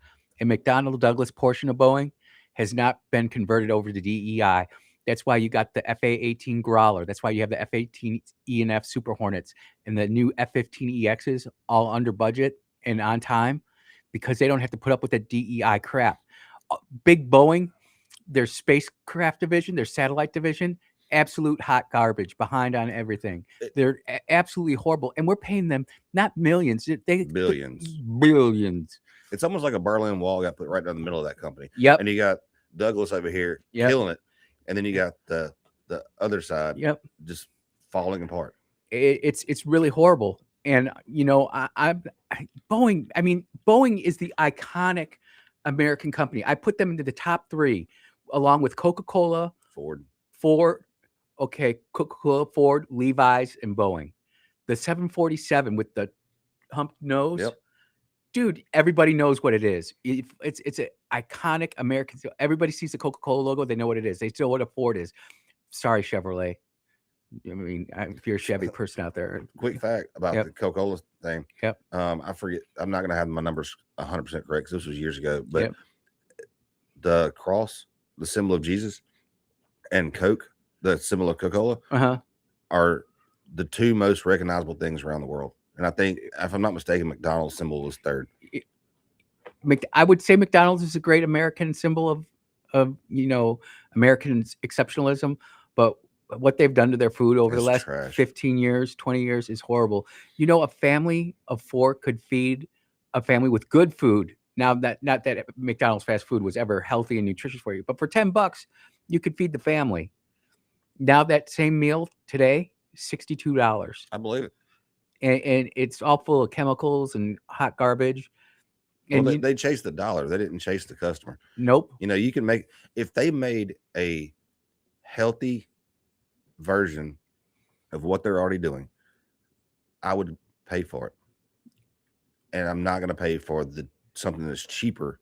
and McDonnell Douglas portion of Boeing has not been converted over to DEI. That's why you got the FA-18 Growler. That's why you have the F-18 E&F Super Hornets and the new F-15 EXs all under budget and on time, because they don't have to put up with the DEI crap. Big Boeing, their spacecraft division, their satellite division, absolute hot garbage, behind on everything. It- They're absolutely horrible, and we're paying them not millions, Billions. billions. It's almost like a Berlin Wall got put right down the middle of that company. Yep. And you got Douglas over here Yep. killing it, and then you got the other side Yep. just falling apart. It's really horrible. And Boeing. I mean, Boeing is the iconic American company. I put them into the top 3, along with Coca-Cola, Ford. Okay, Coca-Cola, Ford, Levi's, and Boeing. The 747 with the humped nose. Yep. Dude, everybody knows what it is. It's an iconic American. Everybody sees the Coca-Cola logo, they know what it is. They still know what a Ford is. Sorry, Chevrolet. I mean, if you're a Chevy person out there. Quick fact about Yep. the Coca-Cola thing. Yep. I forget. I'm not going to have my numbers 100% correct because this was years ago. But Yep. the cross, the symbol of Jesus, and Coke, the symbol of Coca-Cola, are the 2 most recognizable things around the world. And I think, if I'm not mistaken, McDonald's symbol was 3rd. I would say McDonald's is a great American symbol of American exceptionalism, but what they've done to their food over the last 15 years, 20 years is horrible. A family of 4 could feed a family with good food. Now, not that McDonald's fast food was ever healthy and nutritious for you, but for $10, you could feed the family. Now that same meal today, $62. I believe it. And it's all full of chemicals and hot garbage. Well, they chased the dollar. They didn't chase the customer. Nope. You can make, if they made a healthy version of what they're already doing, I would pay for it. And I'm not going to pay for something that's cheaper,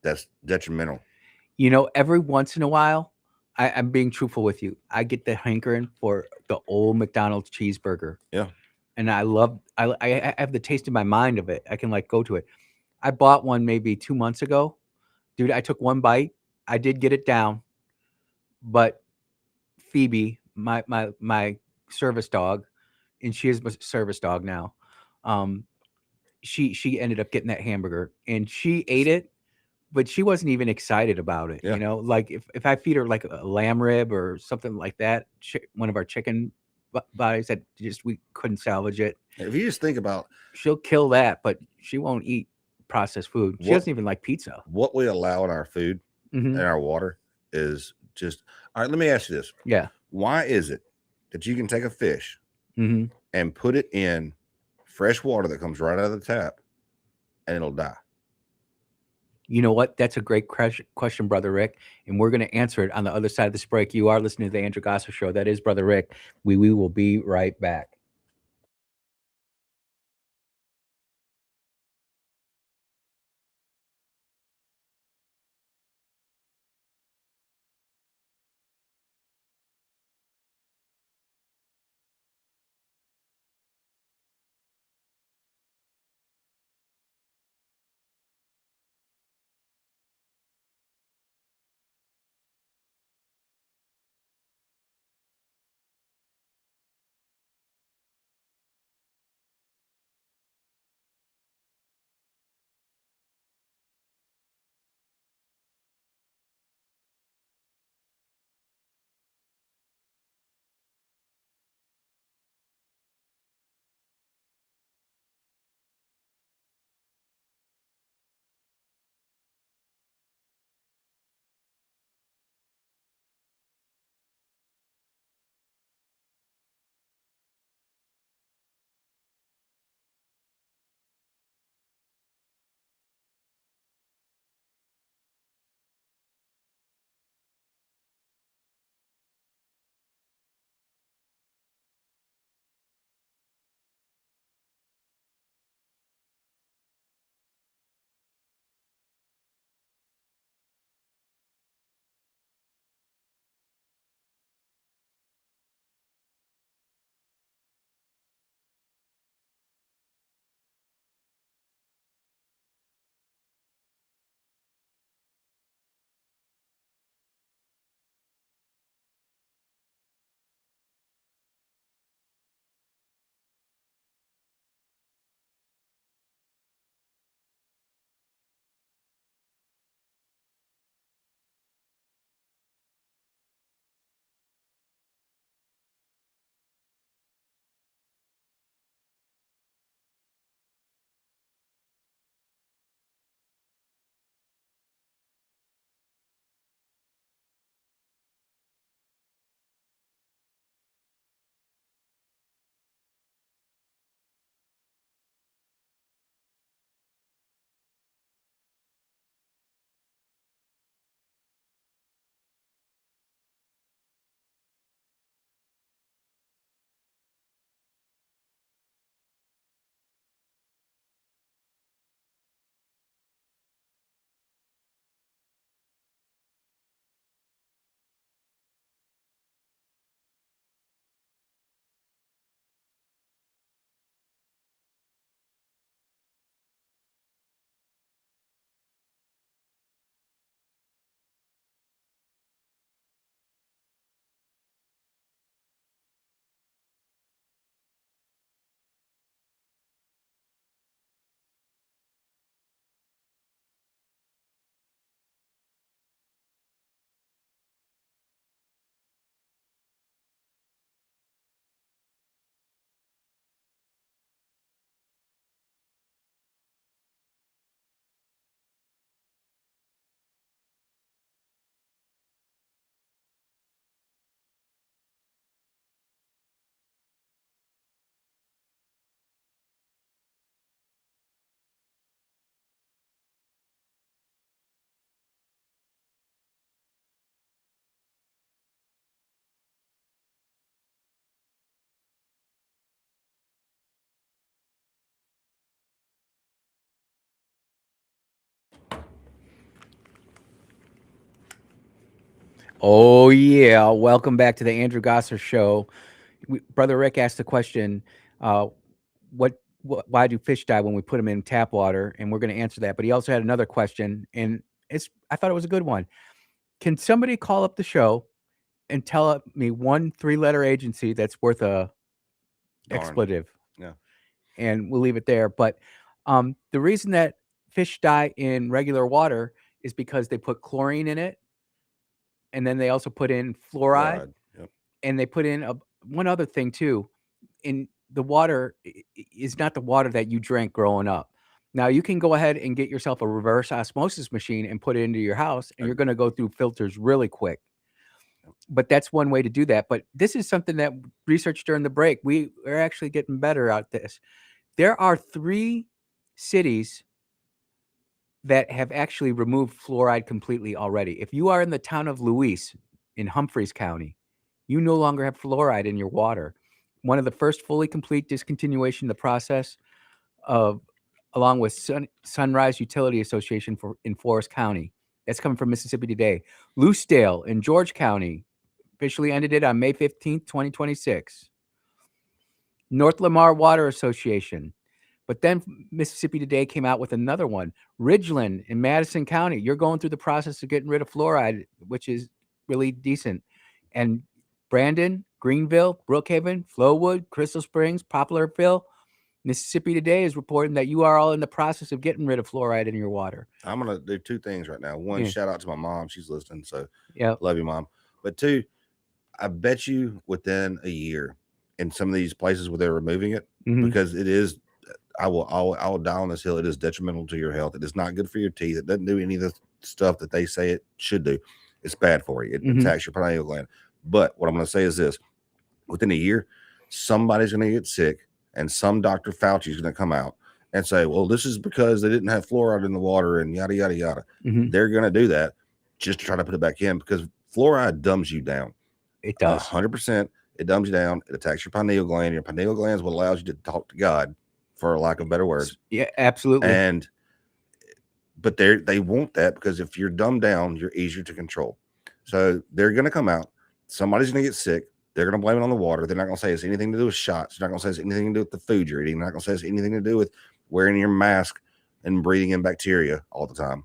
that's detrimental. Every once in a while, I'm being truthful with you, I get the hankering for the old McDonald's cheeseburger. Yeah. And I have the taste in my mind of it. I can go to it. I bought one maybe 2 months ago. Dude, I took one bite. I did get it down. But Phoebe, my service dog, and she is my service dog now, she ended up getting that hamburger, and she ate it, but she wasn't even excited about it. Yeah. If I feed her like a lamb rib or something like that, one of our chicken bodies that we couldn't salvage it. If you just think about, she'll kill that, but she won't eat processed food. She doesn't even like pizza. What we allow in our food and our water is just, all right, let me ask you this. Yeah. Why is it that you can take a fish and put it in fresh water that comes right out of the tap and it'll die? You know what? That's a great question, Brother Rick, and we're going to answer it on the other side of this break. You are listening to the Andrew Gossip Show. That is Brother Rick. We will be right back. Oh yeah, welcome back to the Andrew Gosser Show. Brother Rick asked the question, uh, why do fish die when we put them in tap water? And we're going to answer that. But he also had another question, and I thought it was a good one. Can somebody call up the show and tell me one three-letter agency that's worth a Darn. expletive? Yeah. And we'll leave it there. But the reason that fish die in regular water is because they put chlorine in it, and then they also put in fluoride. Yep. And they put in one other thing too. In the water is not the water that you drank growing up. Now you can go ahead and get yourself a reverse osmosis machine and put it into your house, and you're going to go through filters really quick. But that's one way to do that. But this is something that research during the break, we are actually getting better at this. There are 3 cities that have actually removed fluoride completely already. If you are in the town of Luis in Humphreys County, you no longer have fluoride in your water. One of the first fully complete discontinuation of the process of, along with Sunrise Utility Association in Forest County. That's coming from Mississippi Today. Loosedale in George County officially ended it on May 15th, 2026. North Lamar Water Association. But then Mississippi Today came out with another one. Ridgeland in Madison County. You're going through the process of getting rid of fluoride, which is really decent. And Brandon, Greenville, Brookhaven, Flowood, Crystal Springs, Poplarville, Mississippi Today is reporting that you are all in the process of getting rid of fluoride in your water. I'm going to do 2 things right now. One, shout out to my mom. She's listening. So love you, Mom. But 2, I bet you within a year in some of these places where they're removing it, because it is, I will die on this hill. It is detrimental to your health. It is not good for your teeth. It doesn't do any of the stuff that they say it should do. It's bad for you. It attacks your pineal gland. But what I'm going to say is this: within a year, somebody's going to get sick, and some Dr. Fauci is going to come out and say, well, this is because they didn't have fluoride in the water and yada, yada, yada. They're going to do that just to try to put it back in, because fluoride dumbs you down. It does. 100%. It dumbs you down. It attacks your pineal gland. Your pineal gland is what allows you to talk to God, for lack of better words. Yeah, absolutely. But they want that, because if you're dumbed down, you're easier to control. So they're going to come out. Somebody's going to get sick. They're going to blame it on the water. They're not going to say it's anything to do with shots. They're not going to say it's anything to do with the food you're eating. They're not going to say it's anything to do with wearing your mask and breathing in bacteria all the time.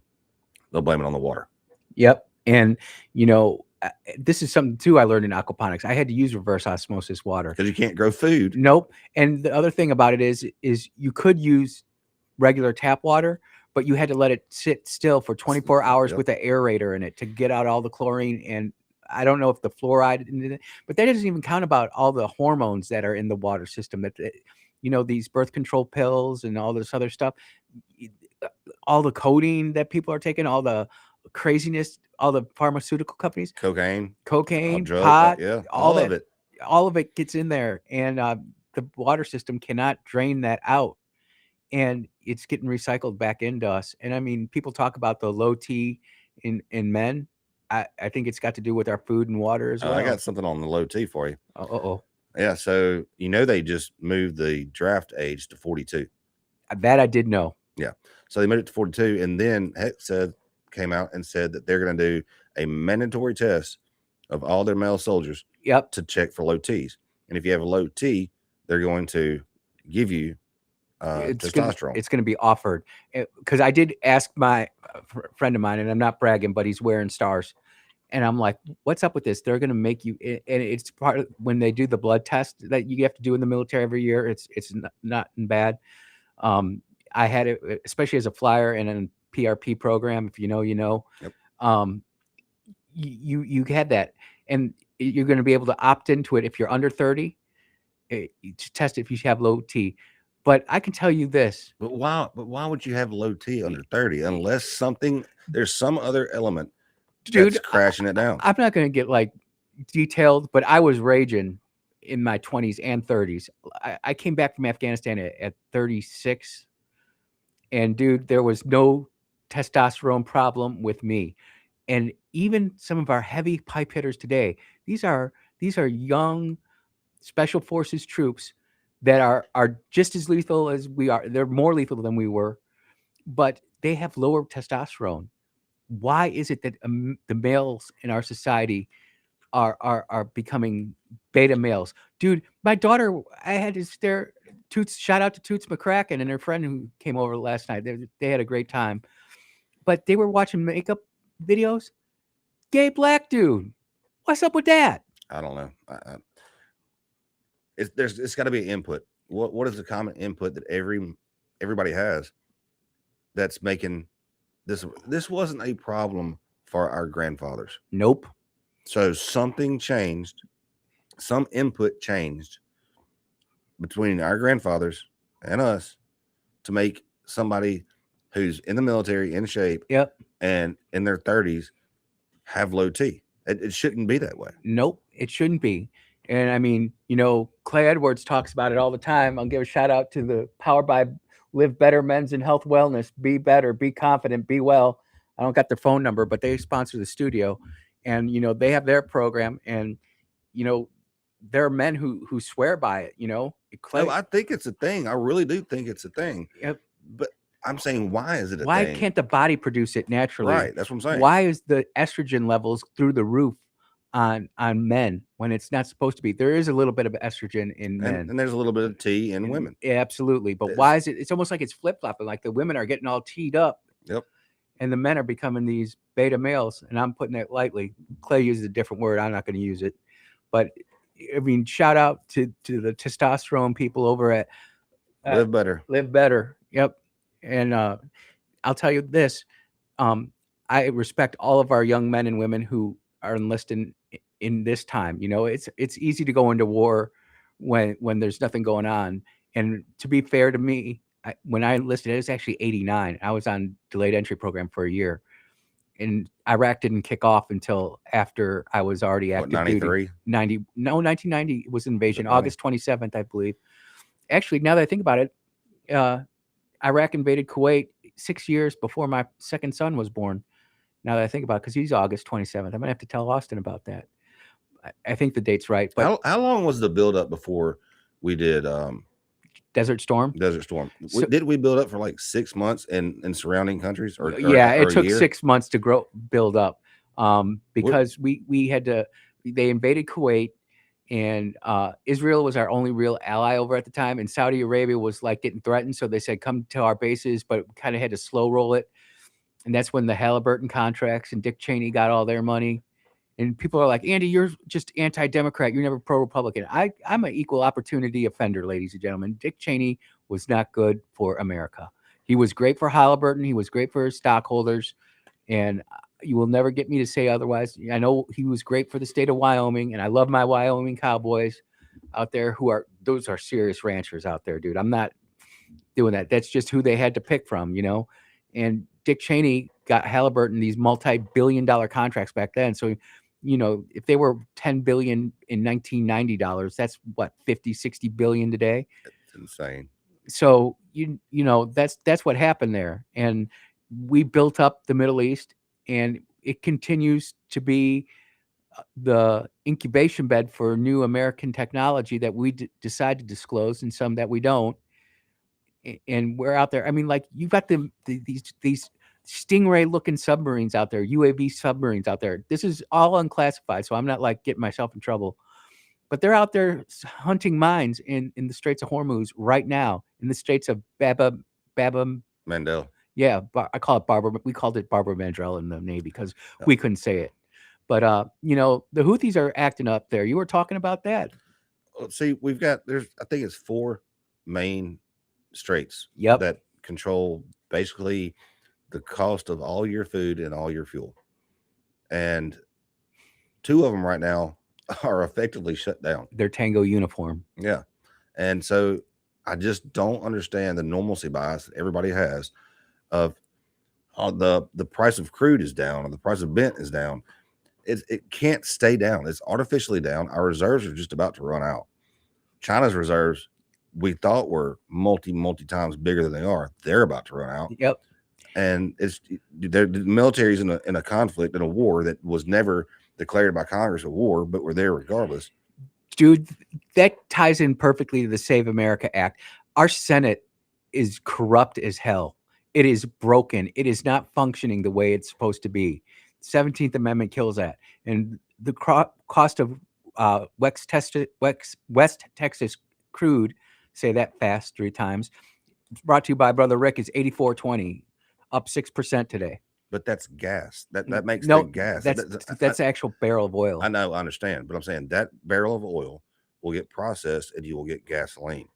They'll blame it on the water. Yep. And, this is something too I learned in aquaponics. I had to use reverse osmosis water because you can't grow food. Nope. And the other thing about it is you could use regular tap water, but you had to let it sit still for 24 hours with an aerator in it to get out all the chlorine. And I don't know if the fluoride in it, but that doesn't even count about all the hormones that are in the water system. That these birth control pills and all this other stuff, all the codeine that people are taking, all the craziness, all the pharmaceutical companies, cocaine, pot, all of it. All of it gets in there, and the water system cannot drain that out, and it's getting recycled back into us. And I mean, people talk about the low T in men. I think it's got to do with our food and water as well. I got something on the low T for you. Oh. Yeah, so they just moved the draft age to 42. That I did know. Yeah, so they moved it to 42, and then came out and said that they're going to do a mandatory test of all their male soldiers. Yep. To check for low T's, and if you have a low T, they're going to give you testosterone. It's going to be offered, because I did ask my friend of mine, and I'm not bragging, but he's wearing stars, and I'm like, "What's up with this? They're going to make you," and it's part of when they do the blood test that you have to do in the military every year. It's not bad. I had it, especially as a flyer and a PRP program. If you know, you know. Yep. You had that, and you're going to be able to opt into it if you're under 30 to test it if you have low T. But I can tell you this. But why would you have low T under 30 unless there's some other element that's crashing it down? I'm not going to get like detailed, but I was raging in my 20s and 30s. I came back from Afghanistan at 36, and dude, there was no testosterone problem with me. And even some of our heavy pipe hitters today, these are young special forces troops that are just as lethal as we are. They're more lethal than we were, but they have lower testosterone. why is it that the males in our society are becoming beta males? Dude, my daughter, I had to stare. Toots, shout out to Toots McCracken and her friend who came over last night. They had a great time, but they were watching makeup videos. Gay black dude, what's up with that? I don't know. It's got to be an input. What is the common input that everybody has that's making this? This wasn't a problem for our grandfathers. Nope. So something changed. Some input changed between our grandfathers and us to make somebody who's in the military, in shape, Yep. and in their 30s have low T. It shouldn't be that way. Nope, it shouldn't be. And I mean, you know, Clay Edwards talks about it all the time. I'll give a shout out to the Powered by Live Better Men's and Health Wellness. Be better, be confident, be well. I don't got their phone number, but they sponsor the studio, and you know they have their program, and you know there are men who swear by it. You know, Clay. No, I think it's a thing. I really do think it's a thing. Yep. But I'm saying, why is it a thing? Why can't the body produce it naturally? Right, that's what I'm saying. Why is the estrogen levels through the roof on men when it's not supposed to be? There is a little bit of estrogen in men, and there's a little bit of T in women. Yeah, absolutely. But why is it? It's almost like it's flip flopping. Like the women are getting all teed up. Yep. And the men are becoming these beta males, and I'm putting it lightly. Clay uses a different word. I'm not going to use it, but I mean, shout out to the testosterone people over at Live Better. Live Better. Yep. And I'll tell you this: I respect all of our young men and women who are enlisting in this time. You know, it's easy to go into war when there's nothing going on. And to be fair to me, when I enlisted, it was actually 89. I was on delayed entry program for a year, and Iraq didn't kick off until after I was already active 93? duty. 1990 was invasion, August 27th, I believe. Actually, now that I think about it, Iraq invaded Kuwait 6 years before my second son was born. Now that I think about it, because he's August 27th. I might have to tell Austin about that. I think the date's right. But how long was the buildup before we did Desert Storm? Desert Storm. Did we build up for like 6 months in surrounding countries? Or it took 6 months to build up because we had to. They invaded Kuwait, and Israel was our only real ally over at the time, and Saudi Arabia was like getting threatened, so they said come to our bases, but kind of had to slow roll it. And that's when the Halliburton contracts and Dick Cheney got all their money. And people are like, Andy, you're just anti-Democrat. You're never pro-Republican. I'm an equal opportunity offender, ladies and gentlemen. Dick Cheney was not good for America. He was great for Halliburton. He was great for his stockholders. And you will never get me to say otherwise. I know he was great for the state of Wyoming, and I love my Wyoming Cowboys out there those are serious ranchers out there, dude. I'm not doing that. That's just who they had to pick from, you know? And Dick Cheney got Halliburton these multi-billion-dollar contracts back then. So, you know, if they were $10 billion in 1990 dollars, that's what, 50, 60 billion today. It's insane. So you know, that's what happened there. And we built up the Middle East, and it continues to be the incubation bed for new American technology that we decide to disclose, and some that we don't. And we're out there. I mean, like, you've got these Stingray looking submarines out there, UAV submarines out there. This is all unclassified, so I'm not like getting myself in trouble. But they're out there hunting mines in the Straits of Hormuz right now, in the Straits of Baba Mandel. Yeah, I call it Barbara. We called it Barbara Mandrell in the Navy because we couldn't say it. But you know, the Houthis are acting up there. You were talking about that. See, there's I think it's 4 main straits that control basically the cost of all your food and all your fuel. And 2 of them right now are effectively shut down. Their Tango uniform. Yeah. And so I just don't understand the normalcy bias that everybody has of the price of crude is down or the price of Brent is down. It can't stay down. It's artificially down. Our reserves are just about to run out. China's reserves, we thought were multi times bigger than they are. They're about to run out. Yep. And the military's in a conflict, in a war that was never declared by Congress a war, but we're there regardless. Dude, that ties in perfectly to the Save America Act. Our Senate is corrupt as hell. It is broken. It is not functioning the way it's supposed to be. 17th Amendment kills that. And the cost of West Texas crude, say that fast 3 times, brought to you by Brother Rick, is 84.20, up 6% today. But that's gas. That makes the No, gas. that's the actual barrel of oil. I know, I understand, but I'm saying that barrel of oil will get processed and you will get gasoline.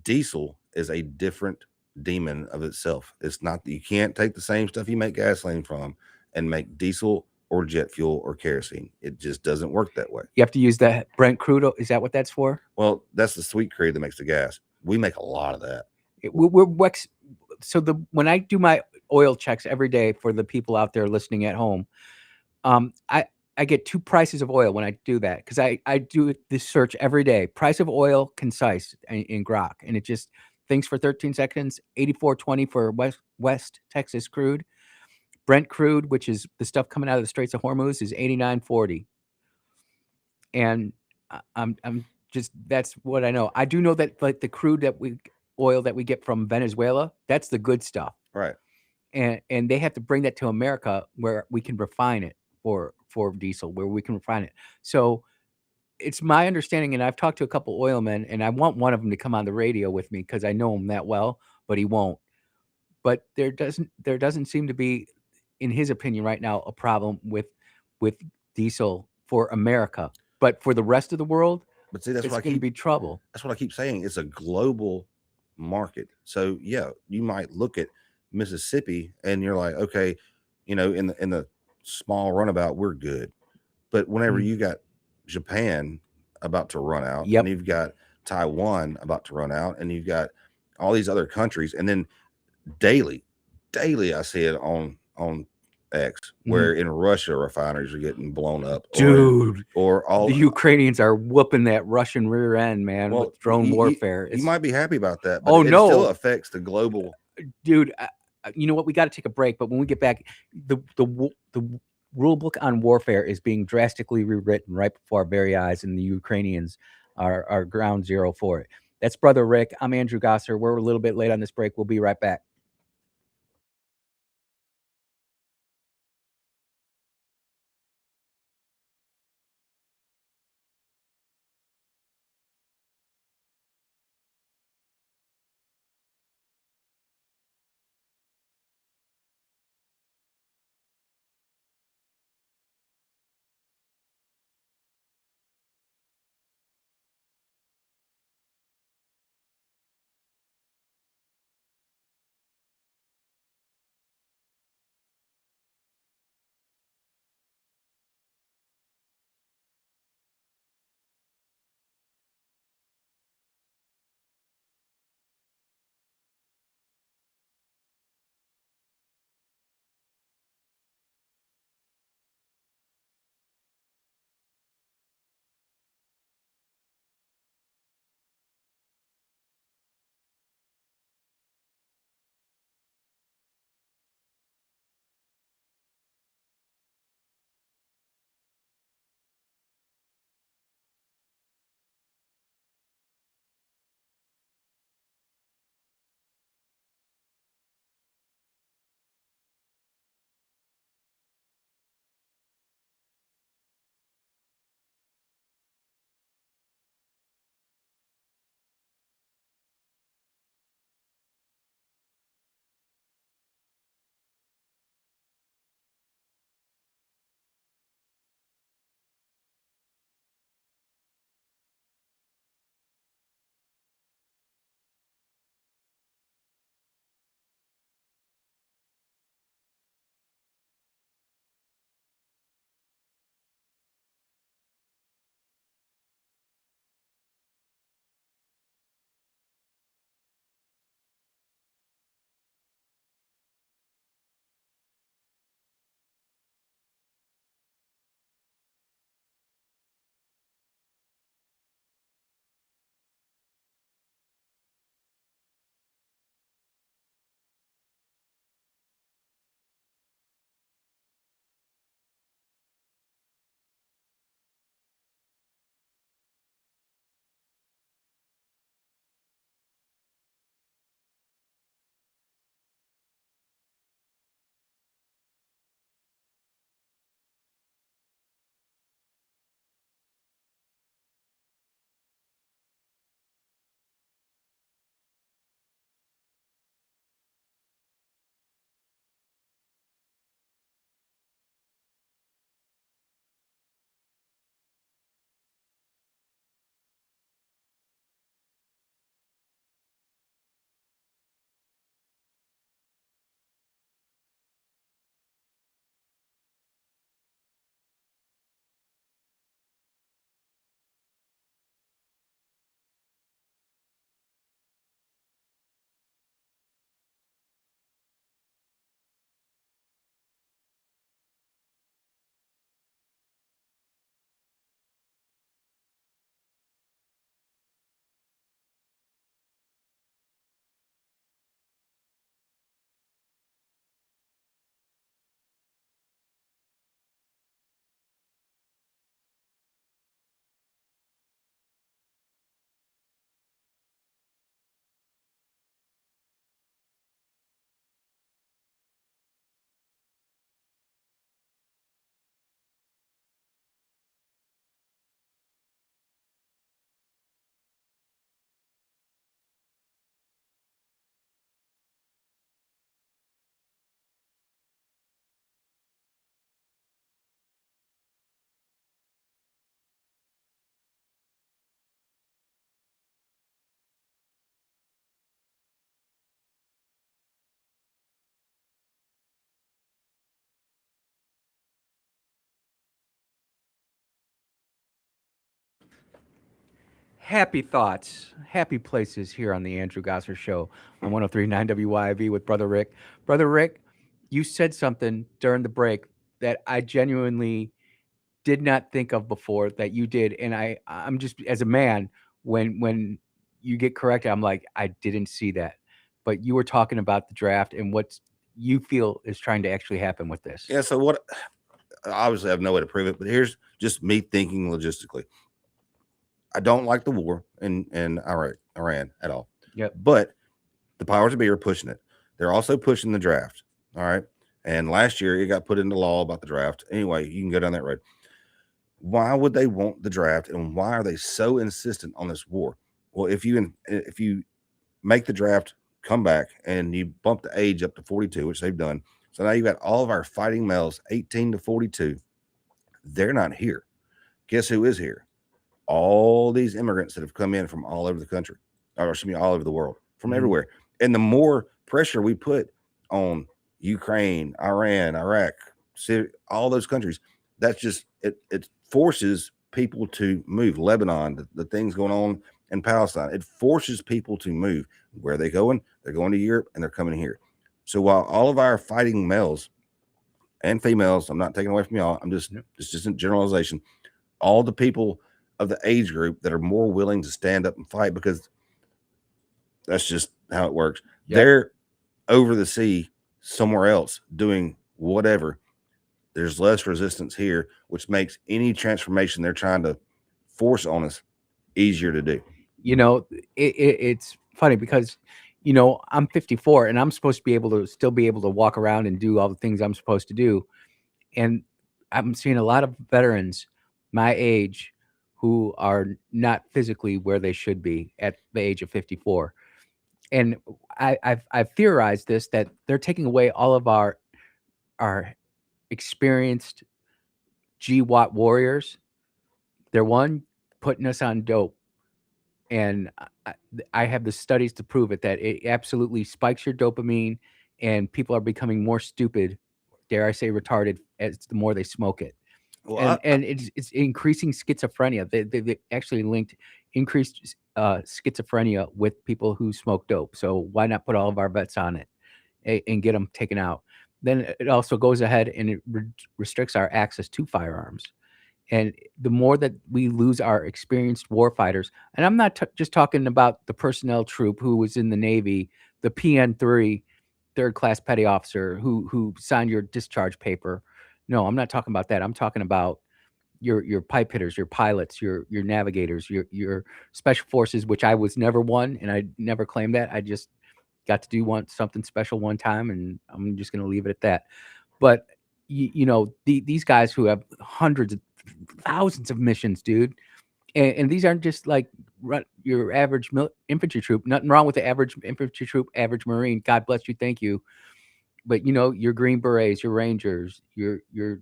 Diesel is a different demon of itself. It's not, you can't take the same stuff you make gasoline from and make diesel or jet fuel or kerosene. It just doesn't work that way. You have to use that Brent crude. Is that what that's for? Well, that's the sweet crude that makes the gas. We make a lot of that. So when I do my oil checks every day for the people out there listening at home, I get 2 prices of oil when I do that, because I do this search every day. Price of oil, concise in Grok, and it just thinks for 13 seconds. 84.20 for West Texas crude. Brent crude, which is the stuff coming out of the Straits of Hormuz, is 89.40. And I'm just, that's what I know. I do know that, like, the crude oil that we get from Venezuela, that's the good stuff. Right. And they have to bring that to America where we can refine it for diesel, where we can refine it. So it's my understanding, and I've talked to a couple oil men, and I want one of them to come on the radio with me because I know him that well, but he won't. But there doesn't seem to be, in his opinion right now, a problem with diesel for America. But for the rest of the world, But see, that's it's what going to be trouble. that's what I keep saying. It's a global market. So yeah, you might look at Mississippi and you're like, okay, in the small runabout, we're good. But whenever you got Japan about to run out, Yep. and you've got Taiwan about to run out, and you've got all these other countries, and then daily, I see it on X, where in Russia refineries are getting blown up, Dude, or all the Ukrainians are whooping that Russian rear end, man, with drone warfare. You might be happy about that, but Oh, it no. still affects the global. Dude, you know what? We got to take a break, but when we get back, the rule book on warfare is being drastically rewritten right before our very eyes, and the Ukrainians are ground zero for it. That's Brother Rick. I'm Andrew Gosser. We're a little bit late on this break. We'll be right back. Happy thoughts, happy places here on the Andrew Gosser Show on 103.9 WYAB with Brother Rick. Brother Rick, you said something during the break that I genuinely did not think of before that you did, and I'm just as a man when you get corrected, I'm like I didn't see that, but you were talking about the draft and what you feel is trying to actually happen with this. Yeah. So what? Obviously, I have no way to prove it, but here's just me thinking logistically. I don't like the war in Iran at all. Yep. But the powers to be are pushing it. They're also pushing the draft. All right. And last year it got put into law about the draft. Anyway, you can go down that road. Why would they want the draft, and why are they so insistent on this war? Well, if you make the draft come back and you bump the age up to 42, which they've done, so now you've got all of our fighting males 18 to 42. They're not here. Guess who is here? All these immigrants that have come in from all over the country, or excuse me, all over the world, from everywhere. And the more pressure we put on Ukraine, Iran, Iraq, Syria, all those countries, that's just it forces people to move. Lebanon, the things going on in Palestine, it forces people to move. Where are they going? They're going to Europe and they're coming here. So while all of our fighting males and females, I'm not taking away from y'all, it's just a generalization, all the people of the age group that are more willing to stand up and fight, because that's just how it works. Yep. They're over the sea somewhere else doing whatever. There's less resistance here, which makes any transformation they're trying to force on us easier to do. You know, it's funny because, you know, I'm 54 and I'm supposed to be able to still be able to walk around and do all the things I'm supposed to do. And I'm seeing a lot of veterans my age who are not physically where they should be at the age of 54. And I've theorized this, that they're taking away all of our experienced GWAT warriors. They're putting us on dope. And I have the studies to prove it, that it absolutely spikes your dopamine, and people are becoming more stupid, dare I say retarded, as the more they smoke it. Well, and it's increasing schizophrenia. They actually linked increased schizophrenia with people who smoke dope. So why not put all of our vets on it and get them taken out? Then it also goes ahead and it restricts our access to firearms. And the more that we lose our experienced warfighters, and I'm not just talking about the personnel troop who was in the Navy, the PN3, third class petty officer who signed your discharge paper. No, I'm not talking about that. I'm talking about your pipe hitters, your pilots, your navigators, your special forces, which I was never one, and I never claimed that. I just got to do something special one time, and I'm just going to leave it at that. But you know, these guys who have hundreds of thousands of missions, dude. And these aren't just like your average infantry troop. Nothing wrong with the average infantry troop, average Marine. God bless you, thank you. But you know, your Green Berets, your Rangers, your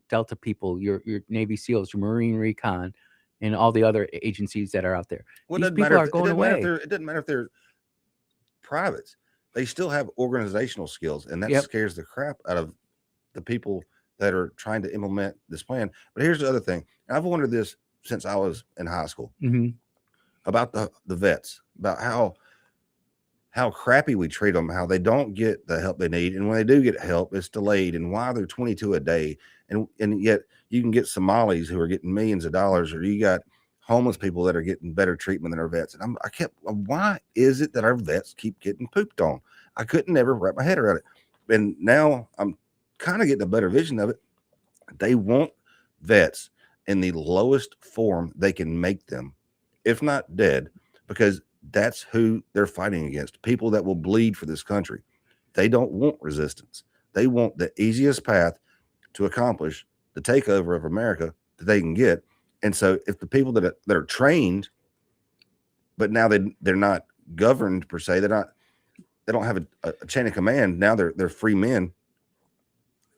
Delta people, your Navy SEALs, your Marine Recon, and all the other agencies that are out there. Well, these people are going away. It doesn't matter if they're privates. They still have organizational skills, and that scares the crap out of the people that are trying to implement this plan. But here's the other thing. I've wondered this since I was in high school about the vets, about how crappy we treat them, how they don't get the help they need. And when they do get help, it's delayed, and why they're 22 a day. And yet you can get Somalis who are getting millions of dollars, or you got homeless people that are getting better treatment than our vets. And why is it that our vets keep getting pooped on? I couldn't never wrap my head around it. And now I'm kind of getting a better vision of it. They want vets in the lowest form they can make them, if not dead, because that's who they're fighting against. People that will bleed for this country. They don't want resistance. They want the easiest path to accomplish the takeover of America that they can get. And so if the people that are trained, but now they're not governed per se, they don't have a chain of command. Now they're free men.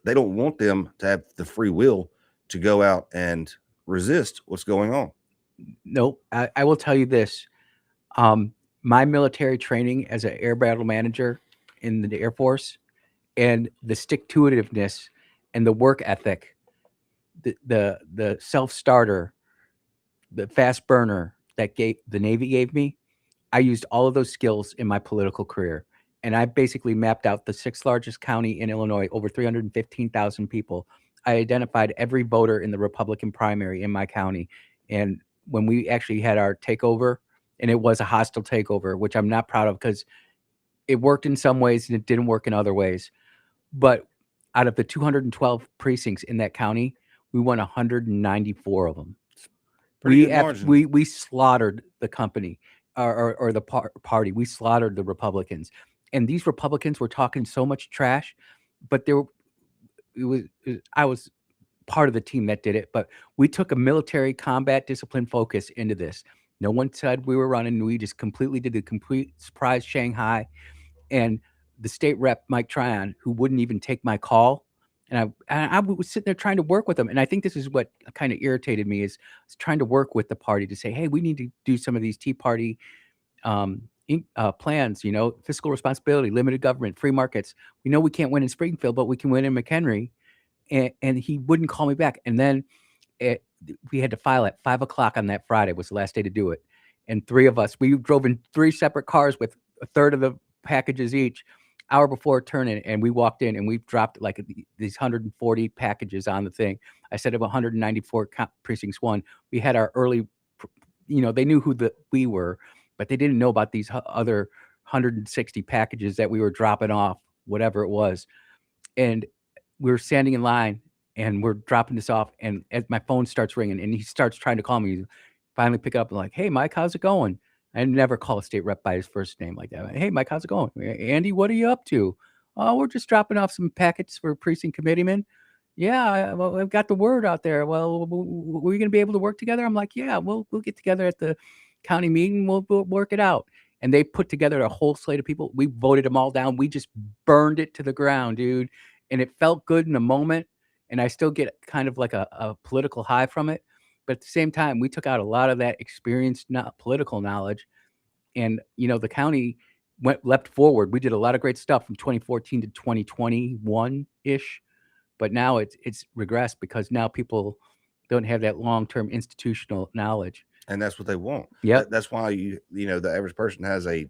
They don't want them to have the free will to go out and resist what's going on. Nope. I will tell you this. My military training as an air battle manager in the Air Force, and the stick-to-itiveness and the work ethic, the self-starter, the fast burner, that the Navy gave me, I used all of those skills in my political career. And I basically mapped out the sixth largest county in Illinois, over 315,000 people. I identified every voter in the Republican primary in my county. And when we actually had our takeover, and it was a hostile takeover, which I'm not proud of because it worked in some ways and it didn't work in other ways. But out of the 212 precincts in that county, we won 194 of them. Pretty good margin. We slaughtered the company or the party. We slaughtered the Republicans, and these Republicans were talking so much trash, but I was part of the team that did it. But we took a military combat discipline focus into this. No one said we were running. We just completely did the complete surprise Shanghai, and the state rep Mike Tryon, who wouldn't even take my call. And I was sitting there trying to work with them. And I think this is what kind of irritated me is trying to work with the party to say, hey, we need to do some of these Tea Party plans, fiscal responsibility, limited government, free markets. We know we can't win in Springfield, but we can win in McHenry. And he wouldn't call me back. And then we had to file at 5:00 on that Friday was the last day to do it. And three of us, we drove in 3 separate cars with a third of the packages each hour before turn-in, and we walked in and we dropped like these 140 packages on the thing. I said of 194 precincts won. We had our early, they knew who we were, but they didn't know about these other 160 packages that we were dropping off, whatever it was. And we were standing in line and we're dropping this off, and as my phone starts ringing and he starts trying to call me, finally pick it up and like, hey, Mike, how's it going? I never call a state rep by his first name like that. Hey, Mike, how's it going? Andy, what are you up to? Oh, we're just dropping off some packets for precinct committeeman. Yeah, well, I've got the word out there. Well, we're going to be able to work together. I'm like, yeah, we'll get together at the county meeting. We'll work it out. And they put together a whole slate of people. We voted them all down. We just burned it to the ground, dude. And it felt good in the moment. And I still get kind of like a political high from it. But at the same time, we took out a lot of that experienced political knowledge, and the county leapt forward. We did a lot of great stuff from 2014 to 2021 ish, but now it's regressed because now people don't have that long-term institutional knowledge, and that's what they want. Yeah, that's why the average person has a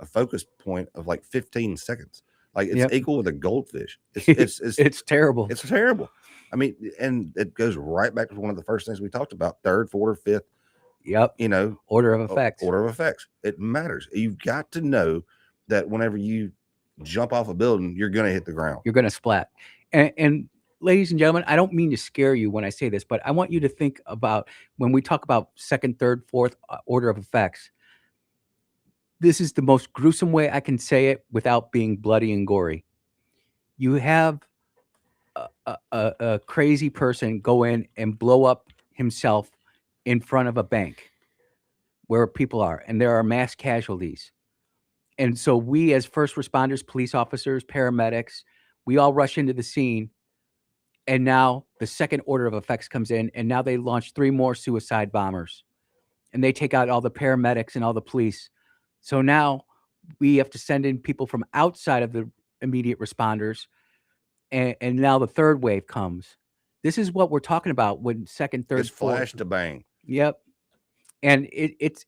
focus point of like 15 seconds. Like it's equal with a goldfish. It's terrible. It's terrible. I mean, and it goes right back to one of the first things we talked about: third, fourth, fifth. Yep. Order of effects. Order of effects. It matters. You've got to know that whenever you jump off a building, you're going to hit the ground. You're going to splat. And ladies and gentlemen, I don't mean to scare you when I say this, but I want you to think about when we talk about second, third, fourth order of effects. This is the most gruesome way I can say it without being bloody and gory. You have a crazy person go in and blow up himself in front of a bank where people are, and there are mass casualties. And so we, as first responders, police officers, paramedics, we all rush into the scene. And now the second order of effects comes in, and now they launch 3 more suicide bombers, and they take out all the paramedics and all the police. So now we have to send in people from outside of the immediate responders, and now the third wave comes. This is what we're talking about when second, third, it's flash to bang. Yep. And it's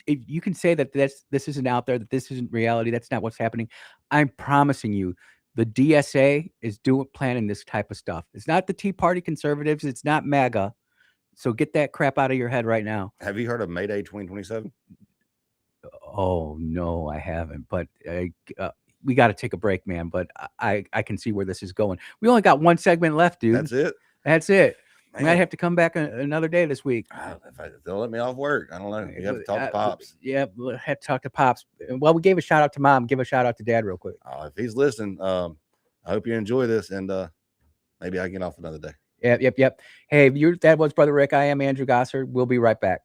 you can say that this isn't out there, that this isn't reality, that's not what's happening. I'm promising you, the DSA is planning this type of stuff. It's not the Tea Party conservatives. It's not MAGA. So get that crap out of your head right now. Have you heard of Mayday 2027? Oh no, I haven't. But we got to take a break, man. But I can see where this is going. We only got one segment left, dude. That's it. Man. I might have to come back another day this week. If they'll let me off work, I don't know. You have to talk to Pops. Yeah, we'll have to talk to Pops. Well, we gave a shout out to Mom. Give a shout out to Dad real quick. If he's listening, I hope you enjoy this, and maybe I can get off another day. Yep. Hey, your dad was Brother Rick. I am Andrew Gossard. We'll be right back.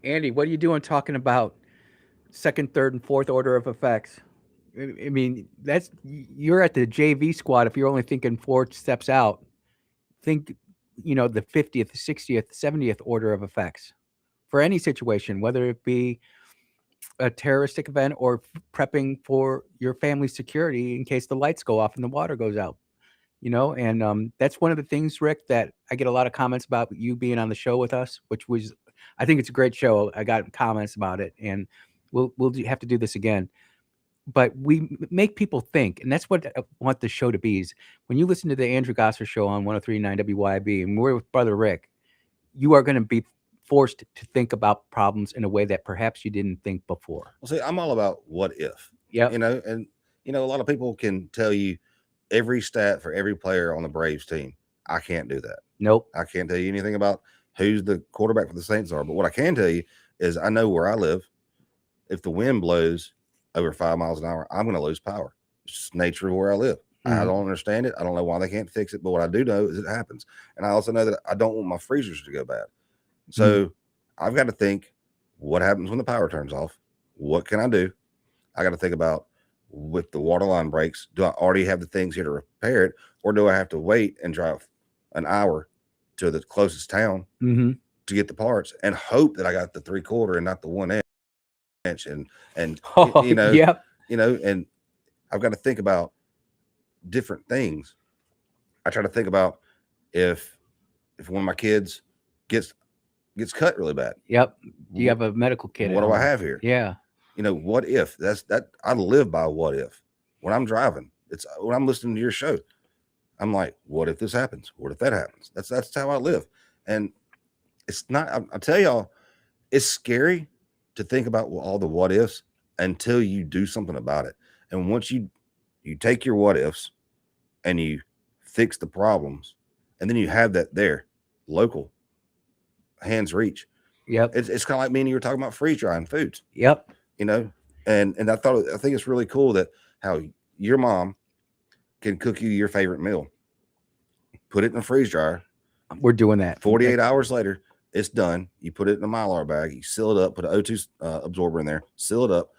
Andy, what are you doing talking about second, third, and fourth order of effects? I mean, you're at the JV squad if you're only thinking 4 steps out. Think, the 50th, 60th, 70th order of effects for any situation, whether it be a terroristic event or prepping for your family's security in case the lights go off and the water goes out. And that's one of the things, Rick, that I get a lot of comments about you being on the show with us, which was, I think it's a great show. I got comments about it, and we'll have to do this again. But we make people think, and that's what I want the show to be. Is when you listen to the Andrew Gosser show on 103.9 WYAB, and we're with Brother Rick, you are going to be forced to think about problems in a way that perhaps you didn't think before. Well, see, I'm all about what if. Yeah. And a lot of people can tell you every stat for every player on the Braves team. I can't do that. Nope. I can't tell you anything about who's the quarterback for the Saints are. But what I can tell you is I know where I live. If the wind blows over 5 miles an hour, I'm going to lose power. It's just nature of where I live. I don't understand it. I don't know why they can't fix it. But what I do know is it happens. And I also know that I don't want my freezers to go bad. So I've got to think, what happens when the power turns off? What can I do? I got to think about, with the water line breaks, do I already have the things here to repair it, or do I have to wait and drive an hour to the closest town to get the parts and hope that I got the 3/4 and not the 1 inch? And and I've got to think about different things. I try to think about if one of my kids gets cut really bad. Yep. You have a medical kit. What do I have here? Yeah. What if? That I live by what if. When I'm driving, when I'm listening to your show, I'm like, what if this happens? What if that happens? That's how I live. And it's not, I tell y'all, it's scary to think about all the what ifs until you do something about it. And once you take your what ifs and you fix the problems, and then you have that there, local, hands reach. Yep. It's kind of like me and you were talking about freeze drying foods. Yep. And I think it's really cool that how your mom can cook you your favorite meal, put it in a freeze dryer. We're doing that. 48 hours later, it's done. You put it in a Mylar bag, you seal it up, put an O2 absorber in there, seal it up,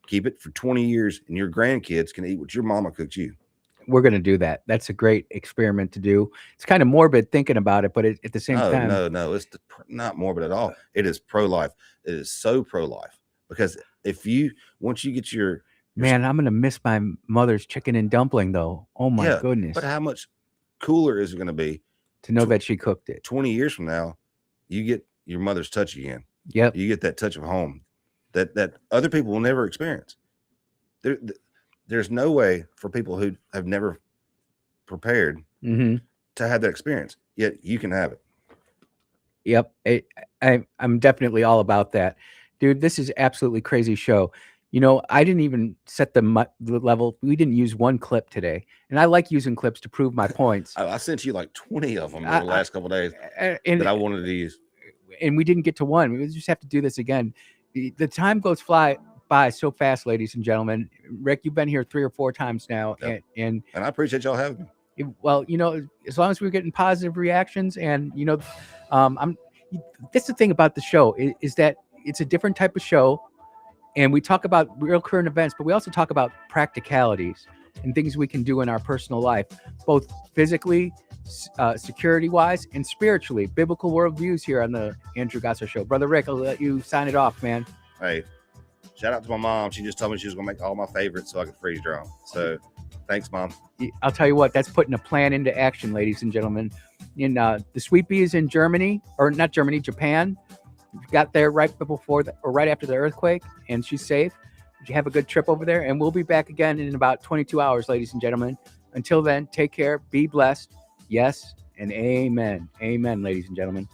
keep it for 20 years, and your grandkids can eat what your mama cooked you. We're going to do that. That's a great experiment to do. It's kind of morbid thinking about it, but at the same time. No, it's not morbid at all. It is pro-life. It is so pro-life, because once you get your man, I'm going to miss my mother's chicken and dumpling though. Oh my goodness. But how much cooler is it going to be to know that she cooked it? 20 years from now, you get your mother's touch again. Yep. You get that touch of home that other people will never experience. There's no way for people who have never prepared to have that experience, yet you can have it. Yep. I'm definitely all about that. Dude, this is absolutely crazy show. I didn't even set the level. We didn't use one clip today. And I like using clips to prove my points. I sent you like 20 of them in the last couple of days that I wanted to use. And we didn't get to one. We just have to do this again. The time goes by so fast, ladies and gentlemen. Rick, you've been here 3 or 4 times now. Yep. And I appreciate y'all having me. Well, as long as we're getting positive reactions and, that's the thing about the show is that it's a different type of show. And we talk about real current events, but we also talk about practicalities and things we can do in our personal life, both physically, security-wise, and spiritually. Biblical worldviews here on the Andrew Gosser Show. Brother Rick, I'll let you sign it off, man. Hey, shout out to my mom. She just told me she was going to make all my favorites so I could freeze dry them. So thanks, Mom. I'll tell you what, that's putting a plan into action, ladies and gentlemen. In the Sweet Bee is in Germany, or not Germany, Japan. Got there right before or right after the earthquake, and she's safe. You have a good trip over there, and we'll be back again in about 22 hours, ladies and gentlemen. Until then, take care, be blessed. Yes, and amen. Amen, ladies and gentlemen.